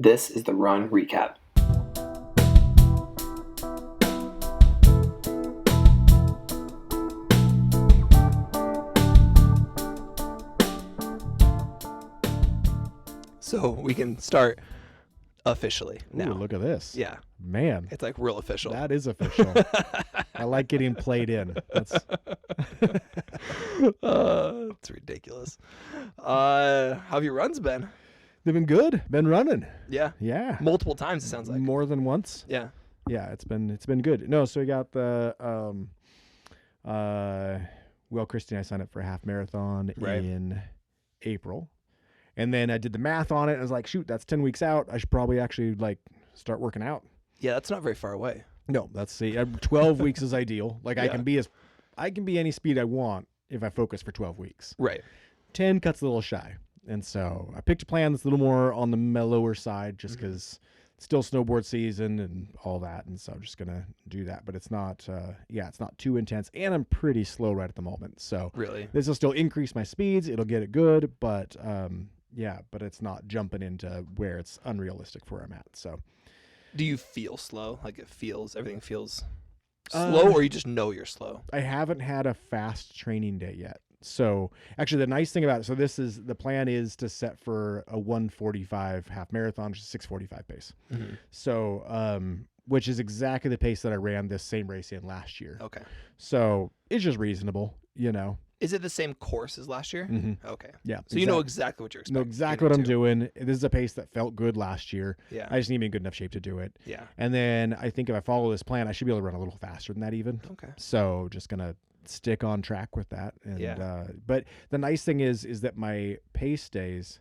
This is the Run Recap. So we can start officially now. Ooh, look at this. Yeah, Man, it's like real official. that is official. I like getting played in. That's It's ridiculous. How have your runs been? they've been good. Been running. Yeah, Yeah. multiple times it sounds like. More than once. Yeah. Yeah, it's been good. No, so we got the well, Christy and I signed up for a half marathon Right. in April. And then I did the math on it and I was like, shoot, that's 10 weeks out. I should probably actually like start working out. Yeah, that's not very far away. No, that's see 12 weeks is ideal. Like I Yeah. can be any speed I want if I focus for 12 weeks. Right. 10 cuts a little shy. And so I picked a plan that's a little more on the mellower side just Mm-hmm. because it's still snowboard season and all that. And so I'm just going to do that. But it's not, it's not too intense. And I'm pretty slow right at the moment. So Really. this will still increase my speeds. It'll get it good. But but it's not jumping into where it's unrealistic for where I'm at. So Do you feel slow? Like everything feels slow, or you just know you're slow? I haven't had a fast training day yet. So actually the nice thing about it, so the plan is to set for a 1:45 half marathon, which is 6:45 pace. Mm-hmm. So, which is exactly the pace that I ran this same race in last year. Okay. So it's just reasonable, you know? Is it the same course as last year? Mm-hmm. Okay. Yeah. So you know exactly what you're expecting. know exactly what I'm doing. This is a pace that felt good last year. Yeah. I just need to be in good enough shape to do it. Yeah. And then I think if I follow this plan, I should be able to run a little faster than that even. Okay. So just gonna stick on track with that. And Yeah. But the nice thing is that my pace days,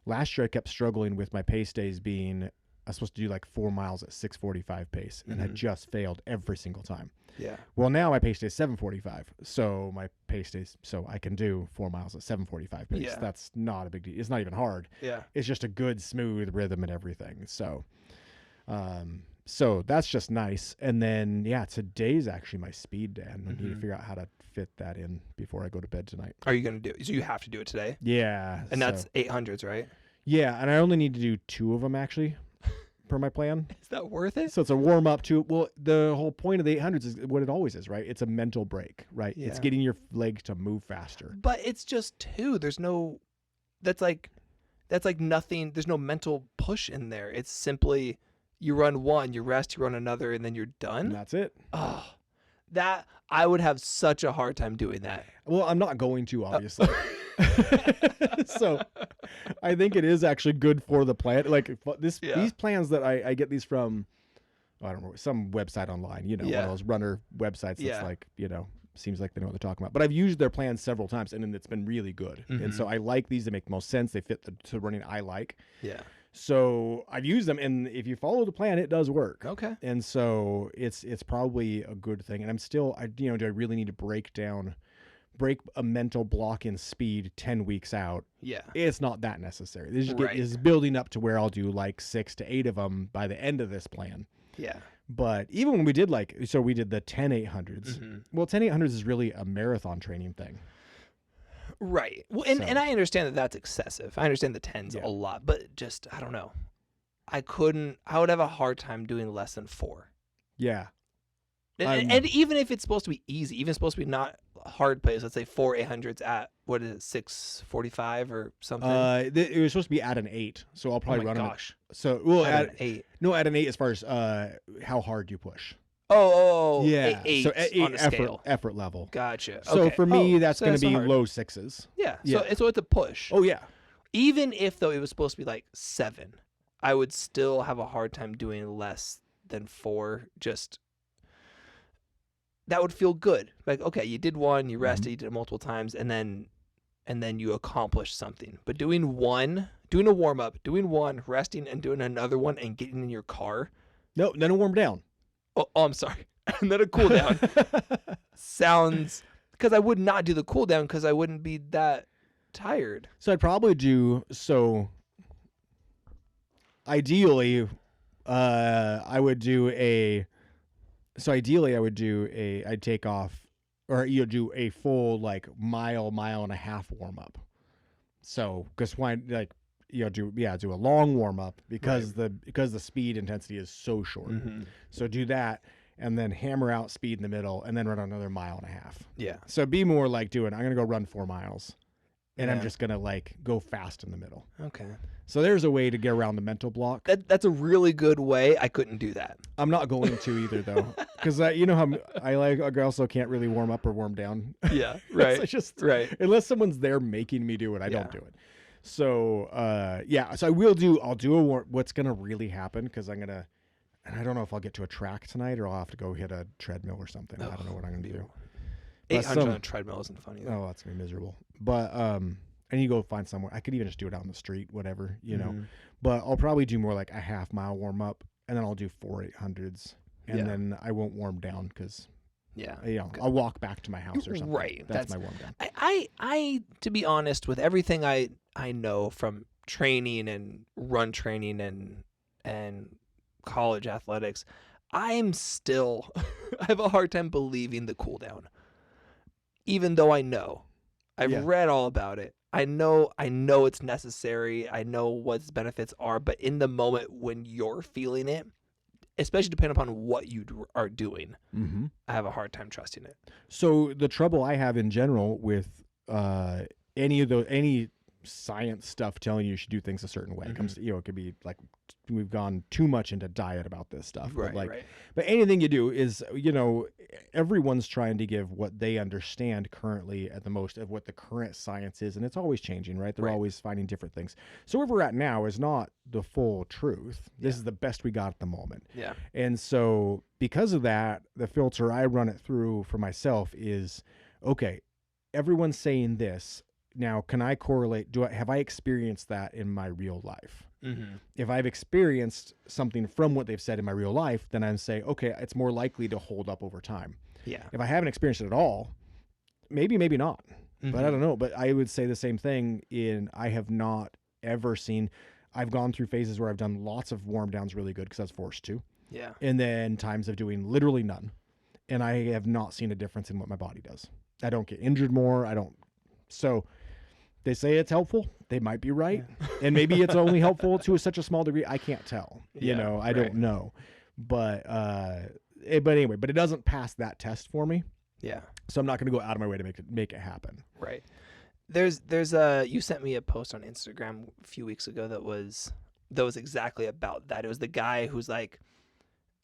last year I kept struggling with my pace days being I was supposed to do like 4 miles at 6:45 pace, and I Mhm. just failed every single time. Yeah. Well, now my pace day is 7:45, so my pace days, so I can do 4 miles at 7:45 pace. Yeah. That's not a big deal. It's not even hard. Yeah. It's just a good smooth rhythm and everything. So that's just nice. And then today's actually my speed day. And I need to Mhm. figure out how to fit that in before I go to bed tonight. Are you gonna do it? So you have to do it today, Yeah. and that's 800s, right? yeah, and I only need to do 2 of them actually per my plan. Is that worth it? So it's a warm up to the whole point of the 800s is what it always is, right? It's a mental break, right? It's Yeah. getting your leg to move faster. But it's just two. There's no. That's like nothing. There's no mental push in there. It's simply you run one, you rest, you run another, and then you're And done. that's it. Oh, that I would have such a hard time doing that. Well, I'm not going to, obviously. So I think it is actually good for the plan. Like Yeah. these plans that I get these from, I don't know, some website online, one Yeah. of those runner websites Yeah. that's like, seems like they know what they're talking about. But I've used their plans several times and it's been really good. Mhm. And so I like these. They make the most sense. They fit the running I like. Yeah. So I've used them. And if you follow the plan, it does work. Okay. And so it's probably a good thing. And I'm still, do I really need to break a mental block in speed 10 weeks out? Yeah. It's not that necessary. This Right. is building up to where I'll do like 6 to 8 of them by the end of this plan. Yeah. But even when we did we did the 10 800s. Mhm. Well, 10 800s is really a marathon training thing. Right. Well, and So- I understand that that's excessive. I understand the 10s Yeah. a lot, but just I don't know. I would have a hard time doing less than 4. Yeah. And even if it's supposed to be easy, even if it's supposed to be not hard pace, let's say 4 800s at what is it, 6:45 or something. It was supposed to be at an 8, so I'll probably oh my run gosh. So well At an 8. at an 8 as far as how hard you push. Oh, Yeah. 8 so on a scale. effort level. Gotcha. So Okay. for me, Oh, that's so going to not be hard. low 6s. Yeah. Yeah. So it's a push. Oh yeah. Even if though it was supposed to be like 7, I would still have a hard time doing less than 4. Just that would feel good. Like, okay, you did one, you rested, you did it multiple times, and then you accomplished something. But doing a warm up, doing one, resting, and doing another one, and getting in your car. No, then it'll warm down. Oh, I'm sorry. And then a cool down sounds, because I would not do the cool down because I wouldn't be that tired. So I'd probably do ideally I would do I'd take off, or you do a full like mile and a half warm up. So because why, like do a long warm up because the speed intensity is so short. Mm-hmm. So do that and then hammer out speed in the middle and then run another 1.5 miles. Yeah. So be more like I'm going to go run 4 miles and I'm Yeah. just going to like go fast in the middle. Okay. So there's a way to get around the mental block. That's a really good way. I couldn't do that. I'm not going to either though. Cause you know how I also can't really warm up or warm down. Yeah. So Right. it's just, Right. unless someone's there making me do it, I Yeah. don't do it. So, so I'll do what's going to really happen. Cause and I don't know if I'll get to a track tonight or I'll have to go hit a treadmill or something. I don't know what I'm going to do. 800 some- on a treadmill isn't funny. Though. Oh, that's going to be miserable. But, I need to go find somewhere. I could even just do it out on the street, whatever, you know, Mhm. but I'll probably do more like a 1/2 mile warm up and then I'll do 4 800s and Yeah. then I won't warm down cause Yeah. I'll walk back to my house or something. Right. That's my warm down. I to be honest, with everything I know from training and run training and college athletics, I'm still I have a hard time believing the cool down. Even though I know. I've Yeah. read all about it. I know it's necessary. I know what its benefits are, but in the moment when you're feeling it, especially depending upon what you are doing, Mm-hmm. I have a hard time trusting it. So the trouble I have in general with any science stuff telling you should do things a certain way, it comes to, it could be like we've gone too much into diet about this stuff. Right, but like, right. but anything you do is, everyone's trying to give what they understand currently at the most of what the current science is, and it's always changing, right? They're Right. always finding different things. So where we're at now is not the full truth. This Yeah. is the best we got at the moment. Yeah. And so because of that, the filter I run it through for myself is, okay, everyone's saying this. Now, can I correlate? Have I experienced that in my real life? Mm-hmm. If I've experienced something from what they've said in my real life, then I'm saying, okay, it's more likely to hold up over time. Yeah. If I haven't experienced it at all, maybe not. But I Mhm. don't know. But I would say the same thing I have not ever seen. I've gone through phases where I've done lots of warm downs really good because I was forced to. Yeah. And then times of doing literally none. And I have not seen a difference in what my body does. I don't get injured more. So they say it's helpful. They might be right. And maybe it's only helpful to such a small degree. I can't tell. Yeah, I don't know. But anyway, but it doesn't pass that test for me. Yeah. So I'm not going to go out of my way to make it happen. Right. There's you sent me a post on Instagram a few weeks ago that was exactly about that. It was the guy who's like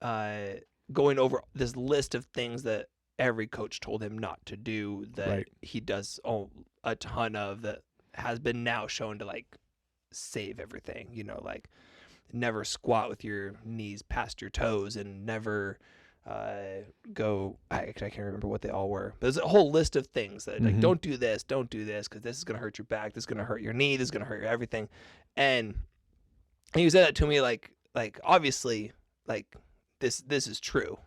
going over this list of things that every coach told him not to do that Right. he does a ton of that has been now shown to like save everything, like never squat with your knees past your toes and never go I can't remember what they all were. There's a whole list of things that like Mhm. don't do this because this is going to hurt your back, this is going to hurt your knee, this is going to hurt your everything. And he said that to me like obviously like this is true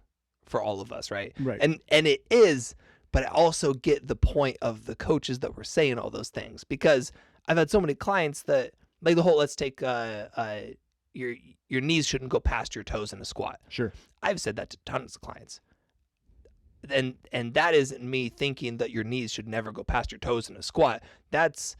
for all of us, right? Right. And it is, but I also get the point of the coaches that were saying all those things, because I've had so many clients that like the whole let's take your knees shouldn't go past your toes in a squat. Sure. I've said that to tons of clients. And that isn't me thinking that your knees should never go past your toes in a squat. That's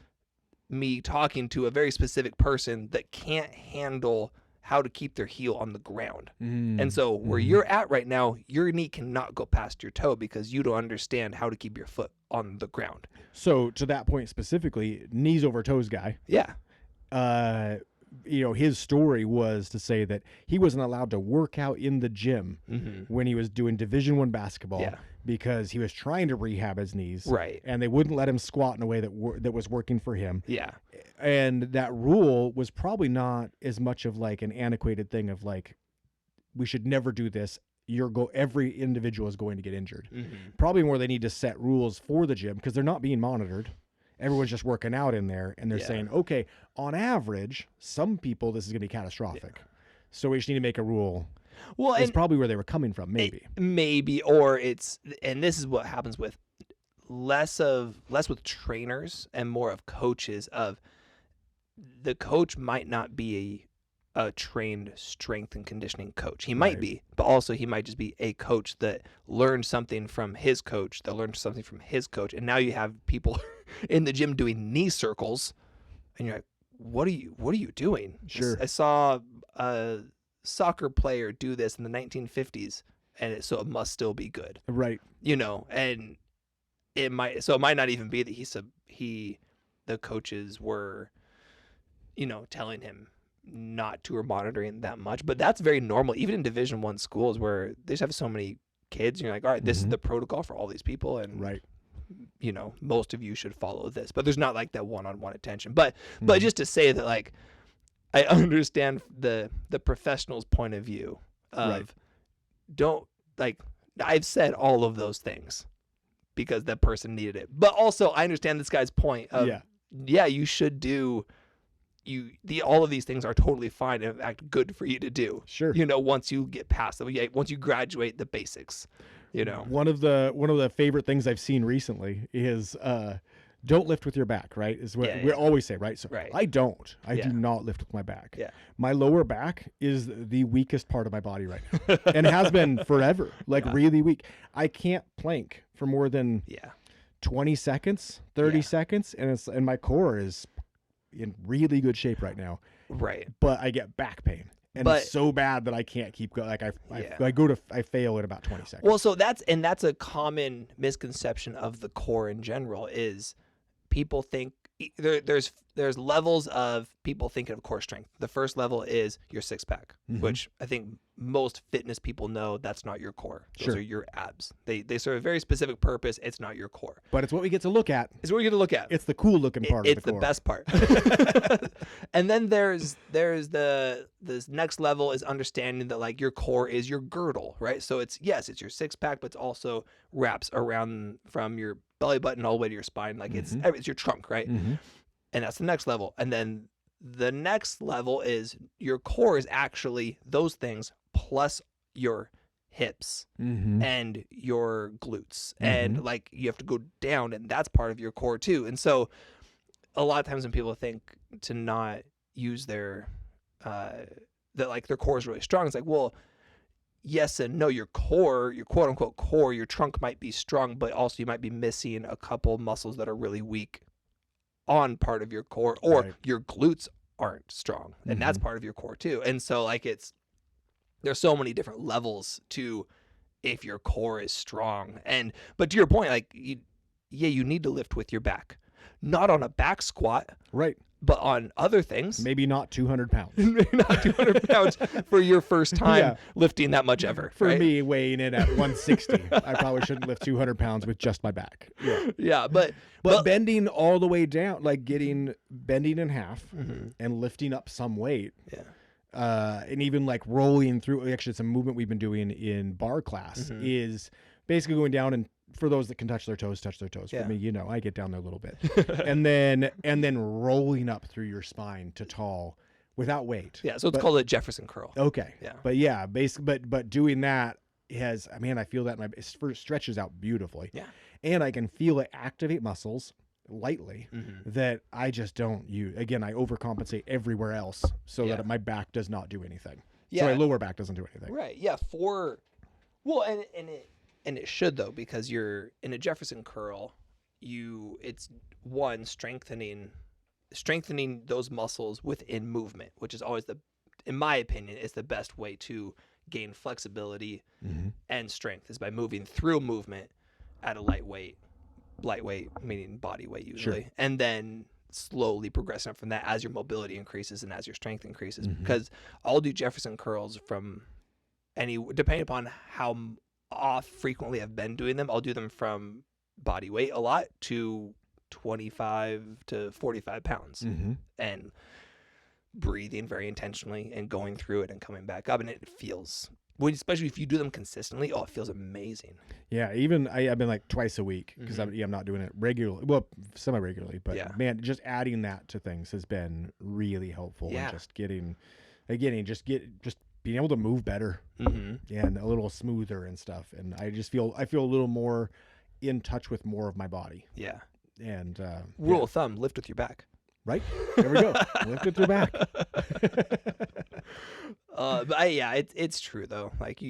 me talking to a very specific person that can't handle how to keep their heel on the ground. And so where you're at right now, your knee cannot go past your toe because you don't understand how to keep your foot on the ground. So to that point specifically, knees over toes guy, Yeah. his story was to say that he wasn't allowed to work out in the gym Mm-hmm. when he was doing Division I basketball Yeah. because he was trying to rehab his knees. Right. And they wouldn't let him squat in a way that was working for him. Yeah. And that rule was probably not as much of like an antiquated thing of like, we should never do this. Every individual is going to get injured. Mm-hmm. Probably more they need to set rules for the gym because they're not being monitored. Everyone's just working out in there and they're Yeah. saying, okay, on average, some people, this is going to be catastrophic. So we just need to make a rule. Well, It's and probably where they were coming from, maybe. maybe, or and this is what happens with less with trainers and more of coaches. Of the coach might not be a trained strength and conditioning coach. He might Right. be, but also he might just be a coach that learned something from his coach, that learned something from his coach, and now you have people in the gym doing knee circles, and you're like, what are you doing? Sure. I saw a soccer player do this in the 1950s, and so it must still be good, Right. and it might not even be that the coaches were, telling him not to or monitoring that much, but that's very normal, even in Division I schools where they just have so many kids, and you're like, all right, this is the protocol for all these people, and Right. Most of you should follow this, but there's not like that one-on-one attention. But Mhm. just to say that, like, I understand the professional's point of view of Right. don't, like, I've said all of those things because that person needed it, but also I understand this guy's point of you should do all of these things are totally fine and in fact good for you to do. Sure. Once you get past them, once you graduate the basics. One of the favorite things I've seen recently is don't lift with your back, right? Is what we always say, right? So Right. I do not lift with my back. Yeah. My lower back is the weakest part of my body right now. And has been forever, really weak. I can't plank for more than 20 seconds, 30 seconds, and my core is in really good shape right now. Right. But I get back pain. And it's so bad that I can't keep going. Like I fail at about 20 seconds. Well, so that's a common misconception of the core in general is people think there's levels of people thinking of core strength. The first level is your six pack, which I think most fitness people know that's not your core. Those are your abs. They serve a very specific purpose. It's not your core. But it's what we get to look at. It's what we get to look at. It's the cool looking part of the core. It's the best part. And then there's this next level is understanding that like your core is your girdle, right? So it's your six pack, but it's also wraps around from your belly button all the way to your spine. Like it's your trunk, right? And that's the next level. And then the next level is your core is actually those things plus your hips and your glutes. And like you have to go down, and that's part of your core too. And so a lot of times when people think to not use their that like their core is really strong, it's like, well, yes and no. Your core, your quote unquote core, your trunk might be strong, but also you might be missing a couple muscles that are really weak on part of your core, or your glutes aren't strong, and that's part of your core too. And so like there's so many different levels to if your core is strong. But to your point, like you need to lift with your back, not on a back squat, right? But on other things. Maybe not 200 pounds. Maybe not 200 pounds for your first time lifting that much ever. For me, weighing in at 160, I probably shouldn't lift 200 pounds with just my back. Yeah, but bending all the way down, like bending in half and lifting up some weight. Yeah. And even like rolling through. Actually, it's a movement we've been doing in bar class is basically going down, and for those that can touch their toes. For me, I get down there a little bit, and then rolling up through your spine to tall without weight. Yeah, so it's called a Jefferson curl. Okay. Yeah. But basically, but doing that I feel that it stretches out beautifully. Yeah. And I can feel it activate muscles lightly that I just don't use. Again, I overcompensate everywhere else so that my back does not do anything. Yeah. So my lower back doesn't do anything. Right. Yeah. And it should though, because you're in a Jefferson curl, it's one strengthening those muscles within movement, which is always in my opinion, is the best way to gain flexibility and strength is by moving through movement at a lightweight meaning body weight usually, and then slowly progressing up from that as your mobility increases and as your strength increases. Because I'll do Jefferson curls from depending upon how frequently I've been doing them, I'll do them from body weight a lot to 25 to 45 pounds and breathing very intentionally and going through it and coming back up. And it feels, especially if you do them consistently, it feels amazing. Yeah. Even I've been like twice a week because I'm not doing it regularly. Well, semi-regularly, but man, just adding that to things has been really helpful. Yeah. And just just being able to move better and a little smoother and stuff. And I feel a little more in touch with more of my body. Yeah. And rule of thumb, lift with your back. Right. There we go. Lift with your back. But it's true though. Like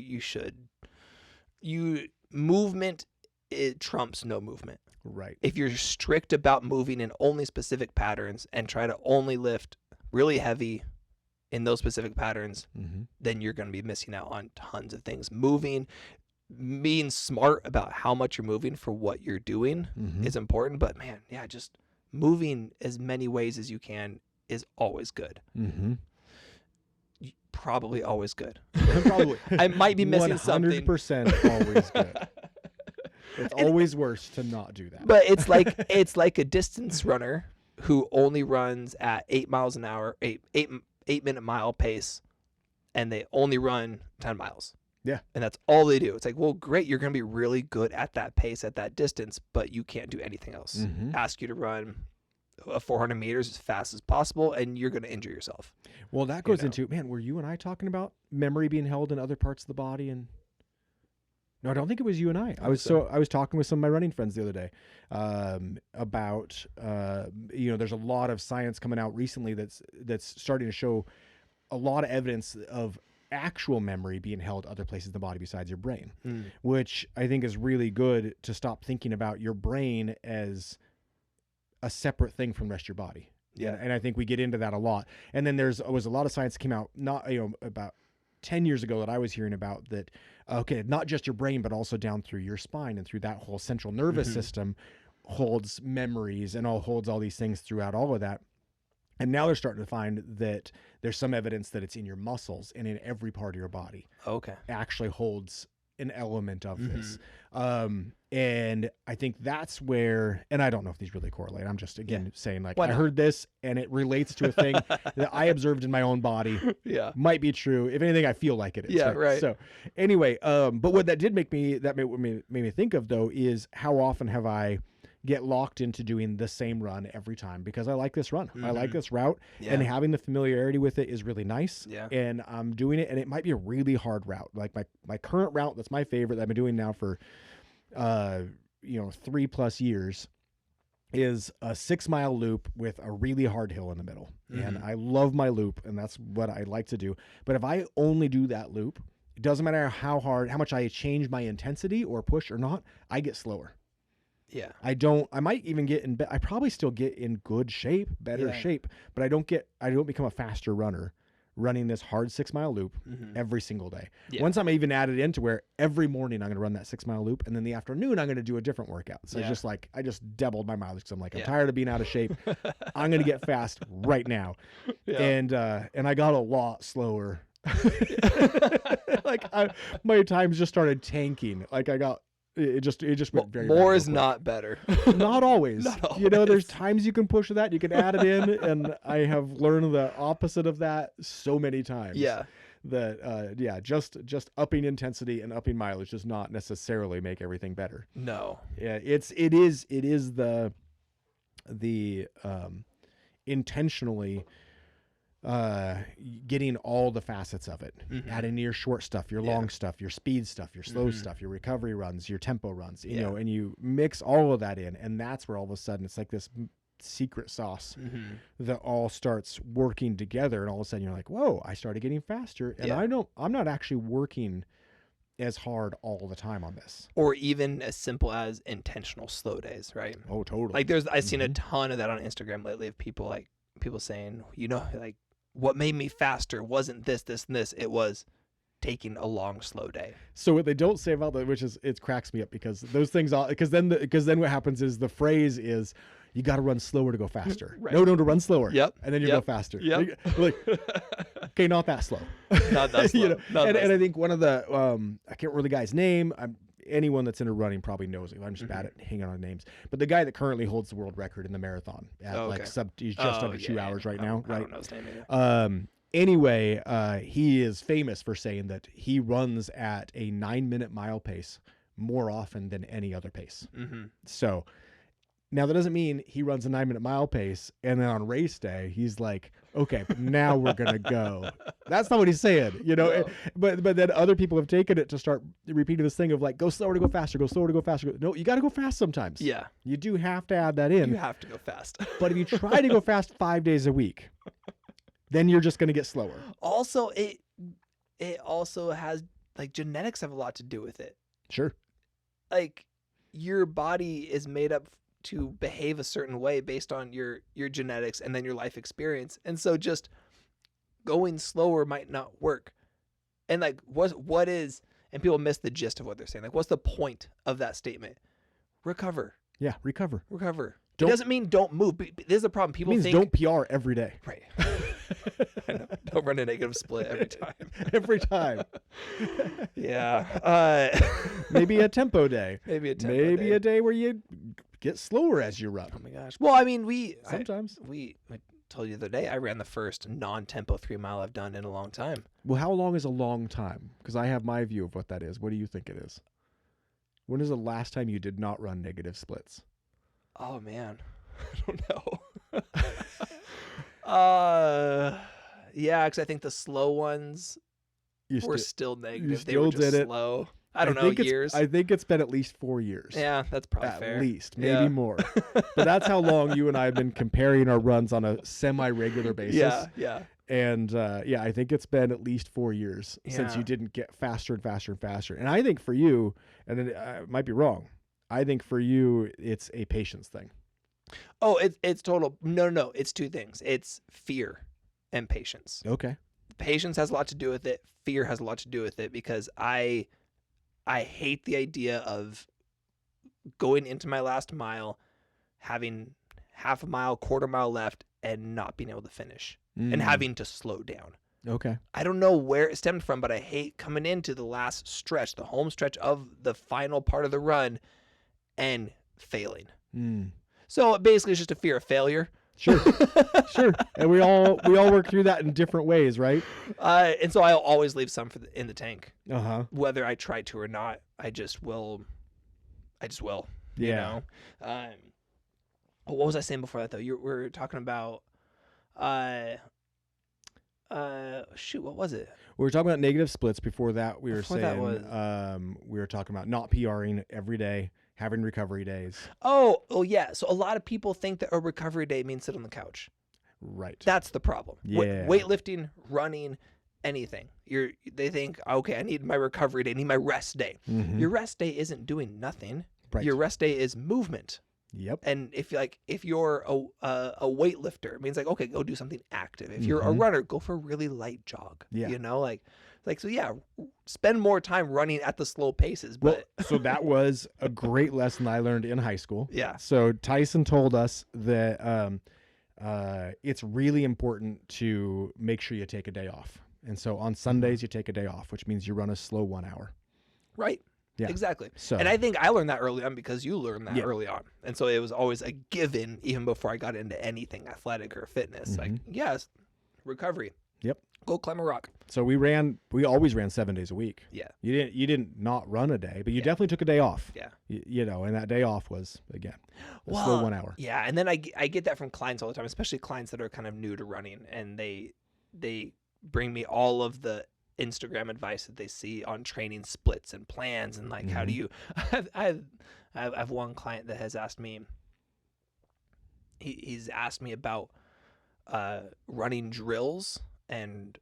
movement, it trumps no movement. Right. If you're strict about moving in only specific patterns and try to only lift really heavy in those specific patterns, Mm-hmm. then you're going to be missing out on tons of things. Moving, being smart about how much you're moving for what you're doing Mm-hmm. is important. But man, yeah, just moving as many ways as you can is always good. Mm-hmm. Probably always good. Probably. I might be missing something. 100% always good. It's always worse to not do that. But it's like a distance runner who only runs at 8 miles an hour, 8 minute mile pace, and they only run 10 miles. Yeah. And that's all they do. It's like, well, great, you're going to be really good at that pace, at that distance, but you can't do anything else. Mhm. Ask you to run 400 meters as fast as possible, and you're going to injure yourself. Well, that goes know. into, man, were you and I talking about memory being held in other parts of the body? And no, I don't think it was you and I. I was talking with some of my running friends the other day about there's a lot of science coming out recently that's starting to show a lot of evidence of actual memory being held other places in the body besides your brain, which I think is really good to stop thinking about your brain as a separate thing from the rest of your body. Yeah. And I think we get into that a lot. And then was a lot of science that came out about 10 years ago that I was hearing about that, not just your brain, but also down through your spine and through that whole central nervous system holds memories and holds all these things throughout all of that. And now they're starting to find that there's some evidence that it's in your muscles and in every part of your body Okay. actually holds an element of this. And I think that's where, and I don't know if these really correlate. I'm just, again, saying like, Why I not? heard this and it relates to a thing that I observed in my own body. Yeah. Might be true. If anything, I feel like it is. Yeah, right. So anyway, but what that did made me think of though, is how often have I get locked into doing the same run every time because I like this run. I like this route, Yeah. and having the familiarity with it is really nice. Yeah. And I'm doing it, and it might be a really hard route. Like my current route, that's my favorite that I've been doing now for 3+ years, is a 6-mile loop with a really hard hill in the middle. And I love my loop, and that's what I like to do. But if I only do that loop, it doesn't matter how much I change my intensity or push or not, I get slower. Yeah. I might even I probably still get in good shape, better Yeah. shape, but I don't become a faster runner running this hard 6-mile loop every single day. Yeah. Once I'm even added into where every morning I'm going to run that 6-mile loop, and then the afternoon I'm going to do a different workout. So it's just like, I just doubled my mileage because I'm like, I'm tired of being out of shape. I'm going to get fast right now. Yeah. And I got a lot slower. My times just started tanking. Like it just went very more bad is real not better. quick. Not always. Not There's always. times you can push that, you can add it in, and I have learned the opposite of that so many times. Yeah. That just upping intensity and upping mileage does not necessarily make everything better. No. Yeah, it is the intentionally getting all the facets of it, adding your short stuff, your long stuff, your speed stuff, your slow stuff, your recovery runs, your tempo runs, and you mix all of that in, and that's where all of a sudden it's like this secret sauce that all starts working together, and all of a sudden you're like, whoa, I started getting faster, and I'm not actually working as hard all the time on this. Or even as simple as intentional slow days, right? Oh, totally. Like I've seen a ton of that on Instagram lately of people saying, like, what made me faster wasn't this, and this. It was taking a long, slow day. So what they don't say about that, which is, it cracks me up because those things, because then what happens is the phrase is, you got to run slower to go faster. Right. No, to run slower. Yep. And then you go faster. Yep. Like, okay, not that slow. Not that slow. And I think one of the, I can't remember the guy's name. Anyone that's into running probably knows it. I'm just bad at hanging on names. But the guy that currently holds the world record in the marathon at he's just under 2 hours right now. I Right. don't know his name either. Anyway, he is famous for saying that he runs at a 9-minute mile pace more often than any other pace. So now that doesn't mean he runs a 9-minute mile pace and then on race day he's like, okay, now we're gonna go. That's not what he's saying, No. But then other people have taken it to start repeating this thing of like, go slower to go faster, go slower to go faster. No, you got to go fast sometimes. Yeah. You do have to add that in. You have to go fast. But if you try to go fast 5 days a week, then you're just going to get slower. Also, it also has, like, genetics have a lot to do with it. Sure. Like, your body is made up to behave a certain way based on your genetics and then your life experience. And so just going slower might not work. And like what is, and people miss the gist of what they're saying. Like, what's the point of that statement? Recover. Yeah, recover. It doesn't mean don't move. But this is the problem. People It means think don't PR every day. right. I know. Don't run a negative split every time. Every time. Yeah. Maybe a tempo day. Maybe a tempo Maybe day. a day where you get slower as you run. Oh my gosh. Well, I mean, Sometimes. I told you the other day I ran the first non-tempo 3 mile I've done in a long time. Well, how long is a long time? Because I have my view of what that is. What do you think it is? When is the last time you did not run negative splits? Oh man, I don't know. Yeah, because I think the slow ones You were still- still negative. They still were just did it. slow. I don't know, years. I think it's been at least 4 years. Yeah, that's probably At fair. least, maybe Yeah. more. But that's how long you and I have been comparing our runs on a semi-regular basis. Yeah. And yeah, I think it's been at least 4 years since Yeah. you didn't get faster and faster and faster. And I think for you, and then I might be wrong, I think for you it's a patience thing. Oh, it's total. No. It's two things. It's fear and patience. Okay. Patience has a lot to do with it. Fear has a lot to do with it because I hate the idea of going into my last mile, having half a mile, quarter mile left, and not being able to finish and having to slow down. Okay. I don't know where it stemmed from, but I hate coming into the last stretch, the home stretch of the final part of the run, and failing. Mm. So basically, it's just a fear of failure. Sure. Sure. And we all work through that in different ways, right? And so I'll always leave some in the tank, Uh-huh. whether I try to or not. I just will. You Yeah. know. What was I saying before that though? We were talking about. Shoot, what was it? We were talking about negative splits before that. We were Before that saying we were talking about not PRing every day, having recovery days. Oh, yeah. So a lot of people think that a recovery day means sit on the couch. Right. That's the problem. Yeah. Weightlifting, running, anything. They think, okay, I need my recovery day, I need my rest day. Mhm. Your rest day isn't doing nothing. Right. Your rest day is movement. Yep. And if you're a weightlifter, it means like, okay, go do something active. If you're a Mhm. runner, go for a really light jog. Yeah. You know, so yeah, spend more time running at the slow paces. Well, But so that was a great lesson I learned in high school. yeah. So Tyson told us that it's really important to make sure you take a day off. And so on Sundays, you take a day off, which means you run a slow 1 hour. Right. Yeah. Exactly. So And I think I learned that early on because you learned that Yeah. early on. And so it was always a given even before I got into anything athletic or fitness. Like, yes, recovery. Yep. Go climb a rock. So we always ran 7 days a week. Yeah. You didn't not run a day, but you Yeah. definitely took a day off. Yeah. You know, and that day off was, again, a slow Well, 1 hour. Yeah. And then I get that from clients all the time, especially clients that are kind of new to running. And they bring me all of the Instagram advice that they see on training splits and plans and like how do you I have one client that has asked me he's asked me about running drills and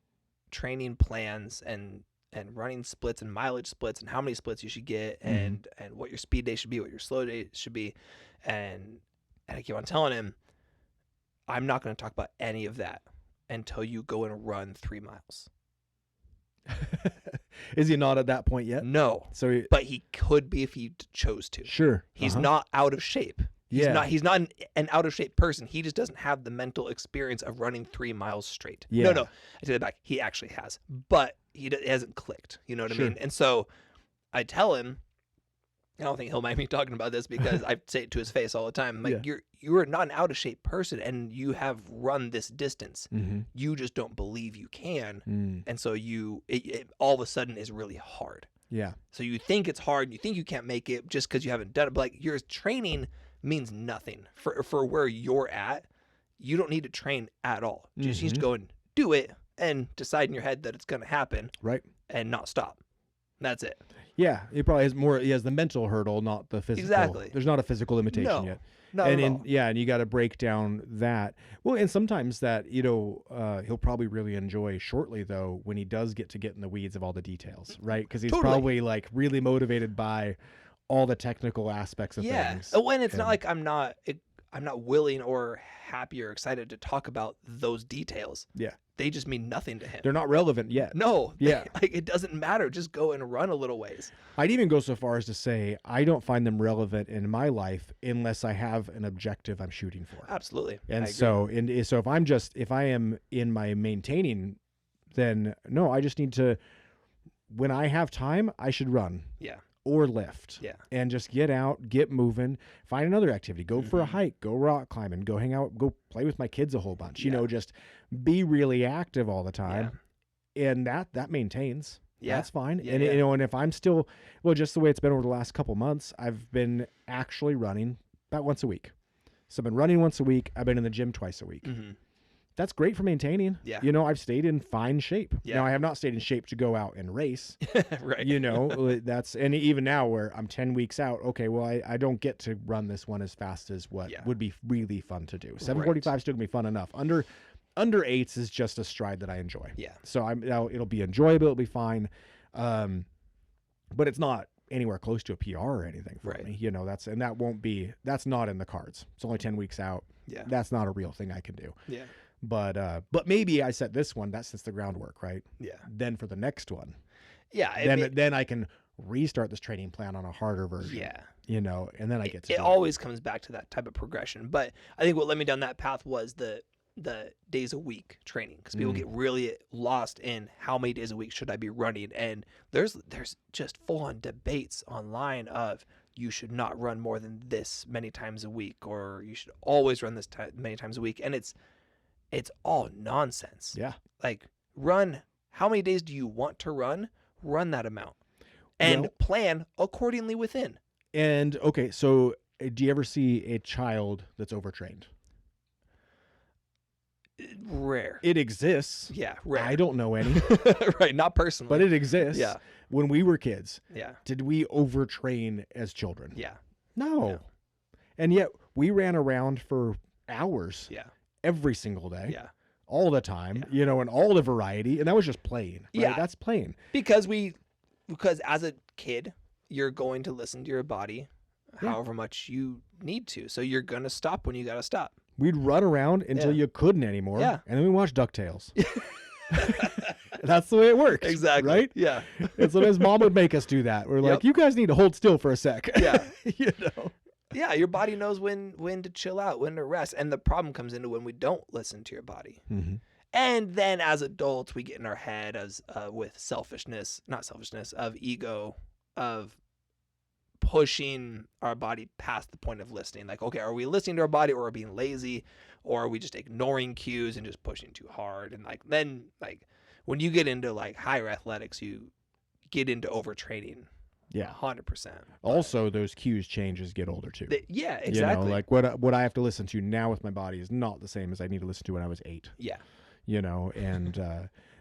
training plans and running splits and mileage splits and how many splits you should get and what your speed day should be, what your slow day should be, and I keep on telling him I'm not going to talk about any of that until you go and run 3 miles. Is he not at that point yet? No, So but he could be if he chose to. sure. He's not out of shape. He's Yeah. He's not an out of shape person. He just doesn't have the mental experience of running 3 miles straight. Yeah. No. I take that back. He actually has, but it hasn't clicked. You know what I Sure. mean? And so I tell him, I don't think he'll mind me talking about this because I say it to his face all the time. Like you're not an out of shape person, and you have run this distance. Mm-hmm. You just don't believe you can, Mm. and so it all of a sudden is really hard. Yeah. So you think it's hard, you think you can't make it just because you haven't done it. But like your training means nothing for where you're at. You don't need to train at all. You just need to go and do it and decide in your head that it's going to happen Right. and not stop. That's it. Yeah. He probably has more. He has the mental hurdle, not the physical. Exactly. There's not a physical limitation No. yet. Not and at all. and you got to break down that. Well, and sometimes that he'll probably really enjoy shortly though when he does get in the weeds of all the details, right? Because he's Totally. probably like really motivated by all the technical aspects of Yeah. things. Oh, and it's not And- like I'm not willing or happy or excited to talk about those details. Yeah. They just mean nothing to him. They're not relevant yet. No. Yeah. Like it doesn't matter. Just go and run a little ways. I'd even go so far as to say I don't find them relevant in my life unless I have an objective I'm shooting for. Absolutely. I And agree. so if I am in my maintaining, then no, I just need to, when I have time, I should run Yeah. or lift. Yeah. And just get out, get moving, find another activity, go for a Mhm. hike, go rock climbing, go hang out, go play with my kids a whole bunch, you Yeah. know, just be really active all the time. And that maintains. Yeah. That's fine. Yeah, And yeah. you know, and if I'm still, well, just the way it's been over the last couple months, I've been actually running about once a week. So I've been running once a week. I've been in the gym twice a week. Mm-hmm. That's great for maintaining. Yeah. You know, I've stayed in fine shape. Yeah. Now I have not stayed in shape to go out and race. Right. You know, that's, and even now where I'm 10 weeks out, okay, well, I don't get to run this one as fast as what Yeah. would be really fun to do. 745 is still gonna be fun enough. Under eights is just a stride that I enjoy. Yeah. So it'll be enjoyable. It'll be fine. But it's not anywhere close to a PR or anything for Right. me. You know, that's not in the cards. It's only 10 weeks out. Yeah. That's not a real thing I can do. Yeah. But maybe I set this one, that sets the groundwork, right? Yeah. Then for the next one, Yeah. then I can restart this training plan on a harder version. Yeah. You know, and then I get to It do always comes back to that type of progression. But I think what led me down that path was the days a week training, because people Mm. get really lost in how many days a week should I be running, and there's just full on debates online of you should not run more than this many times a week, or you should always run this many times a week, and it's all nonsense. Yeah. Like, run how many days do you want to run that amount, and Well- plan accordingly within. And okay, so do you ever see a child that's overtrained? Rare. It exists. Yeah, rare. I don't know any, Right, not personally. but it exists. Yeah. When we were kids, Yeah. did we overtrain as children? Yeah. No. No. And yet we ran around for hours Yeah. every single day, Yeah. all the time, Yeah. you know, and all the variety. And that was just playing. Right? Yeah. That's playing. Because as a kid, you're going to listen to your body Yeah. however much you need to. So you're going to stop when you got to stop. We'd run around until Yeah. you couldn't anymore. Yeah. And then we watched DuckTales. That's the way it works. Exactly. Right? Yeah. And sometimes mom would make us do that. We're like, Yep. you guys need to hold still for a sec. Yeah. You know? Yeah, your body knows when to chill out, when to rest. And the problem comes into when we don't listen to your body. Mm-hmm. And then as adults, we get in our head with of ego, of pushing our body past the point of listening. Like, okay, are we listening to our body, or are we being lazy, or are we just ignoring cues and just pushing too hard? And then when you get into higher athletics, you get into overtraining. Yeah. 100%. Also, those cues change as you get older too. Yeah, exactly. You know, like what I have to listen to now with my body is not the same as I need to listen to when I was 8. Yeah. You know, and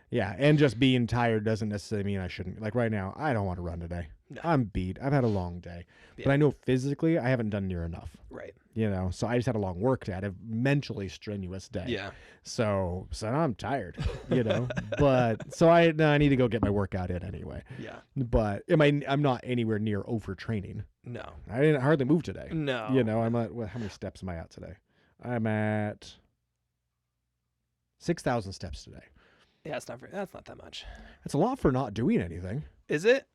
yeah, and just being tired doesn't necessarily mean I shouldn't. Like right now, I don't want to run today. No. I'm beat. I've had a long day, Yeah. but I know physically I haven't done near enough. Right. You know, so I just had a long work day. I had a mentally strenuous day. Yeah. So now I'm tired. You know, but so I need to go get my workout in anyway. Yeah. But I'm not anywhere near overtraining. No. I didn't hardly move today. No. You know, I'm at how many steps am I at today? I'm at 6,000 steps today. Yeah, that's not that much. That's a lot for not doing anything. Is it?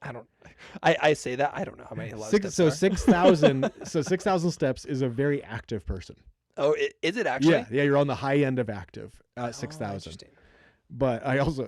I say that. I don't know how many steps are. 6,000 6,000 steps is a very active person. Oh, is it actually? Yeah, you're on the high end of active Oh, at 6,000. interesting. But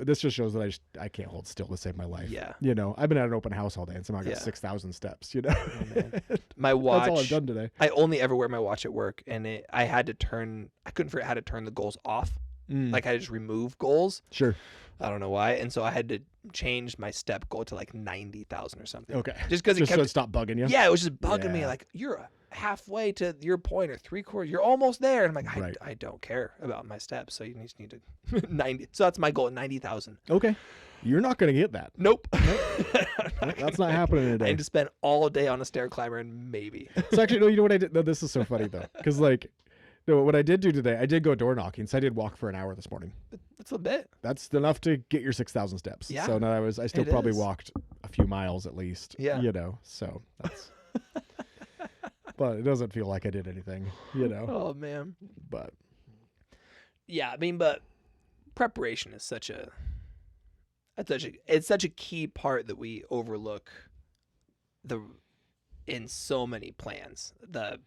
this just shows that I can't hold still to save my life. Yeah. You know, I've been at an open house all day and somehow I got Yeah. 6,000 steps, you know. Oh, man. My watch. That's all I've done today. I only ever wear my watch at work, and I couldn't figure out how to turn the goals off. Like, I just remove goals. Sure. I don't know why. And so I had to change my step goal to 90,000 or something. Okay. Just because it Just so kept. it stopped bugging you. Yeah, it was just bugging me. Yeah. Like, you're halfway to your point or 3/4. You're almost there. And I'm like, Right. I don't care about my steps. So you just need to 90. So that's my goal, 90,000. Okay. You're not going to get that. Nope. That's not happening I today. need to spend all day on a stair climber, and maybe. So actually, no, you know what I did? No, this is so funny though. Because no, what I did do today, I did go door knocking. So I did walk for an hour this morning. That's a bit. That's enough to get your 6,000 steps. Yeah, So now I still it probably is. walked a few miles at least. Yeah. You know, so that's but it doesn't feel like I did anything, you know. Oh man. But Yeah, I mean, but preparation is it's such a key part that we overlook in so many plans. The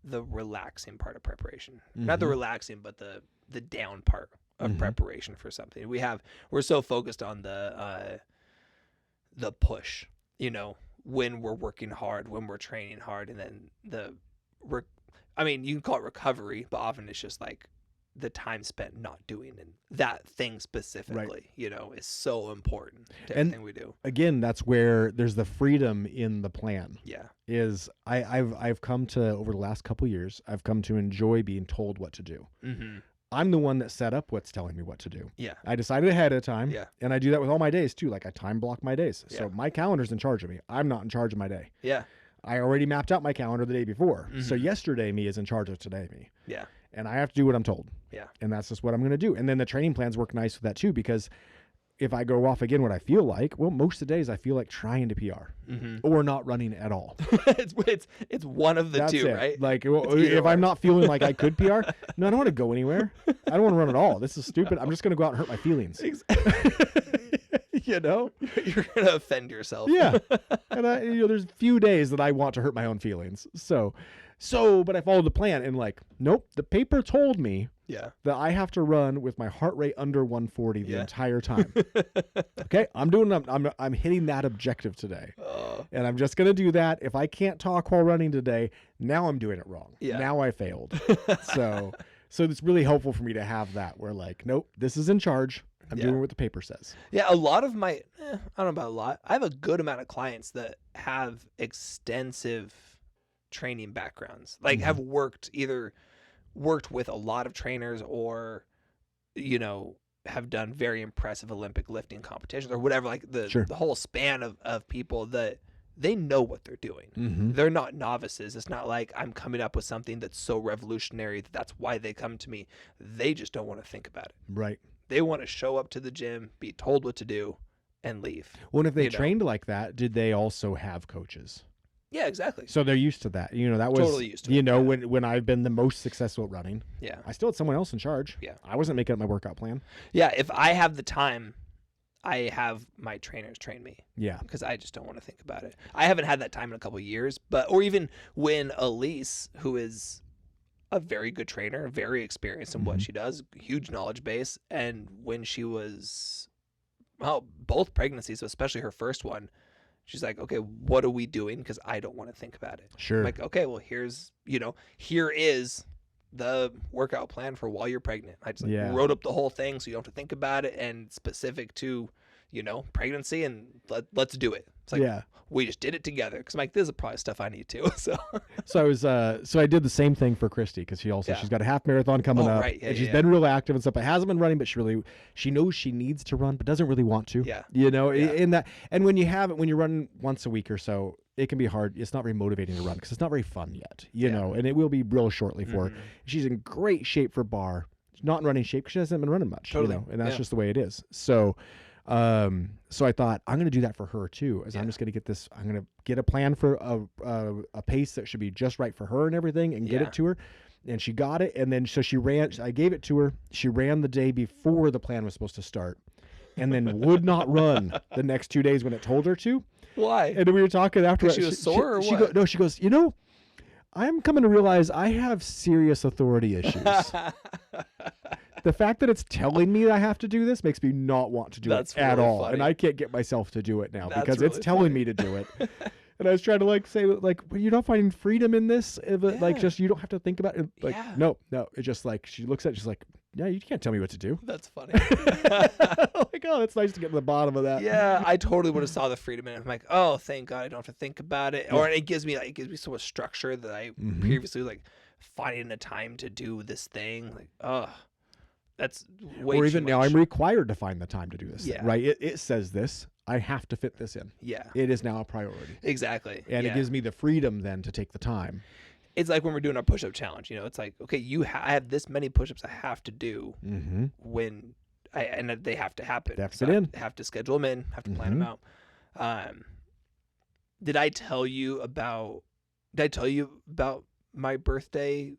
relaxing part of preparation. Not the Mhm. relaxing, but the down part of Mhm. preparation for something. We're so focused on the push, when we're working hard, when we're training hard, and then you can call it recovery, but often it's just like the time spent not doing and that thing specifically, is so important to And- everything we do. again, that's where there's the freedom in the plan. Yeah. Is I've come to, over the last couple years, I've come to enjoy being told what to do. Mm-hmm. I'm the one that set up what's telling me what to do. Yeah. I decided ahead of time. Yeah. And I do that with all my days too. Like I time block my days. Yeah. So my calendar's in charge of me. I'm not in charge of my day. Yeah. I already mapped out my calendar the day before. So Mhm. yesterday me is in charge of today me. Yeah. And I have to do what I'm told. Yeah. And that's just what I'm going to do. And then the training plans work nice with that too, because if I go off again what I feel like, well, most of the days I feel like trying to PR Mm-hmm. or not running at all. it's one of the That's two, it. right? Like either if or. I'm not feeling like I could PR, no, I don't want to go anywhere. I don't want to run at all. This is stupid. I'm just going to go out and hurt my feelings. You know? You're gonna offend yourself. Yeah. And there's few days that I want to hurt my own feelings. So, but I followed the plan and like, nope, the paper told me Yeah. that I have to run with my heart rate under 140 the Yeah. entire time. Okay, I'm hitting that objective today. Oh, And I'm just going to do that. If I can't talk while running today, now I'm doing it wrong. Yeah. Now I failed. So it's really helpful for me to have that where like, nope, this is in charge. I'm Yeah. doing what the paper says. yeah. A lot of my, I don't know about a lot. I have a good amount of clients that have extensive training backgrounds, like Mhm. have worked with a lot of trainers, or have done very impressive Olympic lifting competitions or whatever. Like Sure. the whole span of people that they know what they're doing. Mm-hmm. They're not novices. It's not like I'm coming up with something that's so revolutionary that's why they come to me. They just don't want to think about it. Right. They want to show up to the gym, be told what to do, and leave. Well, and if they You know. trained like that, did they also have coaches? Yeah, exactly. So they're used to that. That was Totally used to it, yeah. when I've been the most successful at running, Yeah. I still had someone else in charge. Yeah. I wasn't making up my workout plan. Yeah, if I have the time, I have my trainers train me Yeah. because I just don't want to think about it. I haven't had that time in a couple of years, or even when Elise, who is a very good trainer, very experienced in what Mhm. she does, huge knowledge base, and when she was, both pregnancies, especially her first one, she's like, okay, what are we doing? Because I don't want to think about it. Sure. I'm like, okay, well, here is the workout plan for while you're pregnant. I just Yeah. wrote up the whole thing so you don't have to think about it, and specific to, pregnancy, and let's do it. It's like, yeah. we just did it together. Because I'm like, this is probably stuff I need too. So So I did the same thing for Christy because Yeah. she's got a half marathon coming Oh, up, right. Yeah, and she's yeah. been real active and stuff. But hasn't been running, but she knows she needs to run, but doesn't really want to. Yeah. In and when you're running once a week or so, it can be hard. It's not very motivating to run because it's not very fun yet. Yeah. And it will be real shortly for her. Mhm. She's in great shape for bar. She's not in running shape because she hasn't been running much. Totally. And that's Yeah. just the way it is. So I thought I'm going to do that for her too. I'm Yeah. just going to I'm going to get a plan for a pace that should be just right for her and everything, and get Yeah. it to her. And she got it, and then so she ran. I gave it to her. She ran the day before the plan was supposed to start, and then would not run the next 2 days when it told her to. Why? And we were talking after. 'Cause she was sore or she what? No, she goes, I'm coming to realize I have serious authority issues. The fact that it's telling me that I have to do this makes me not want to do That's it at really all. funny. And I can't get myself to do it now That's because it's really telling funny. me to do it. And I was trying to say, well, you're not finding freedom in this. Yeah. Just, you don't have to think about it. Yeah. No. It's just like, she looks at it, she's like, yeah, you can't tell me what to do. That's funny. Like, oh, it's nice to get to the bottom of that. Yeah, I totally would have saw the freedom in it. I'm like, oh, thank God I don't have to think about it. Or it gives me so much structure that I Mhm. previously like finding a time to do this thing. Like, oh, that's way Or too even now, much. I'm required to find the time to do this. Yeah. Thing, right? It says this. I have to fit this in. Yeah, It is now a priority. exactly. And Yeah. it gives me the freedom then to take the time. It's like when we're doing our push-up challenge. It's like, okay, I have this many push-ups I have to do Mm-hmm. when and they have to happen. They have to So fit in. I have to schedule them in, have to plan them out. Did I tell you about Did I tell you about my birthday?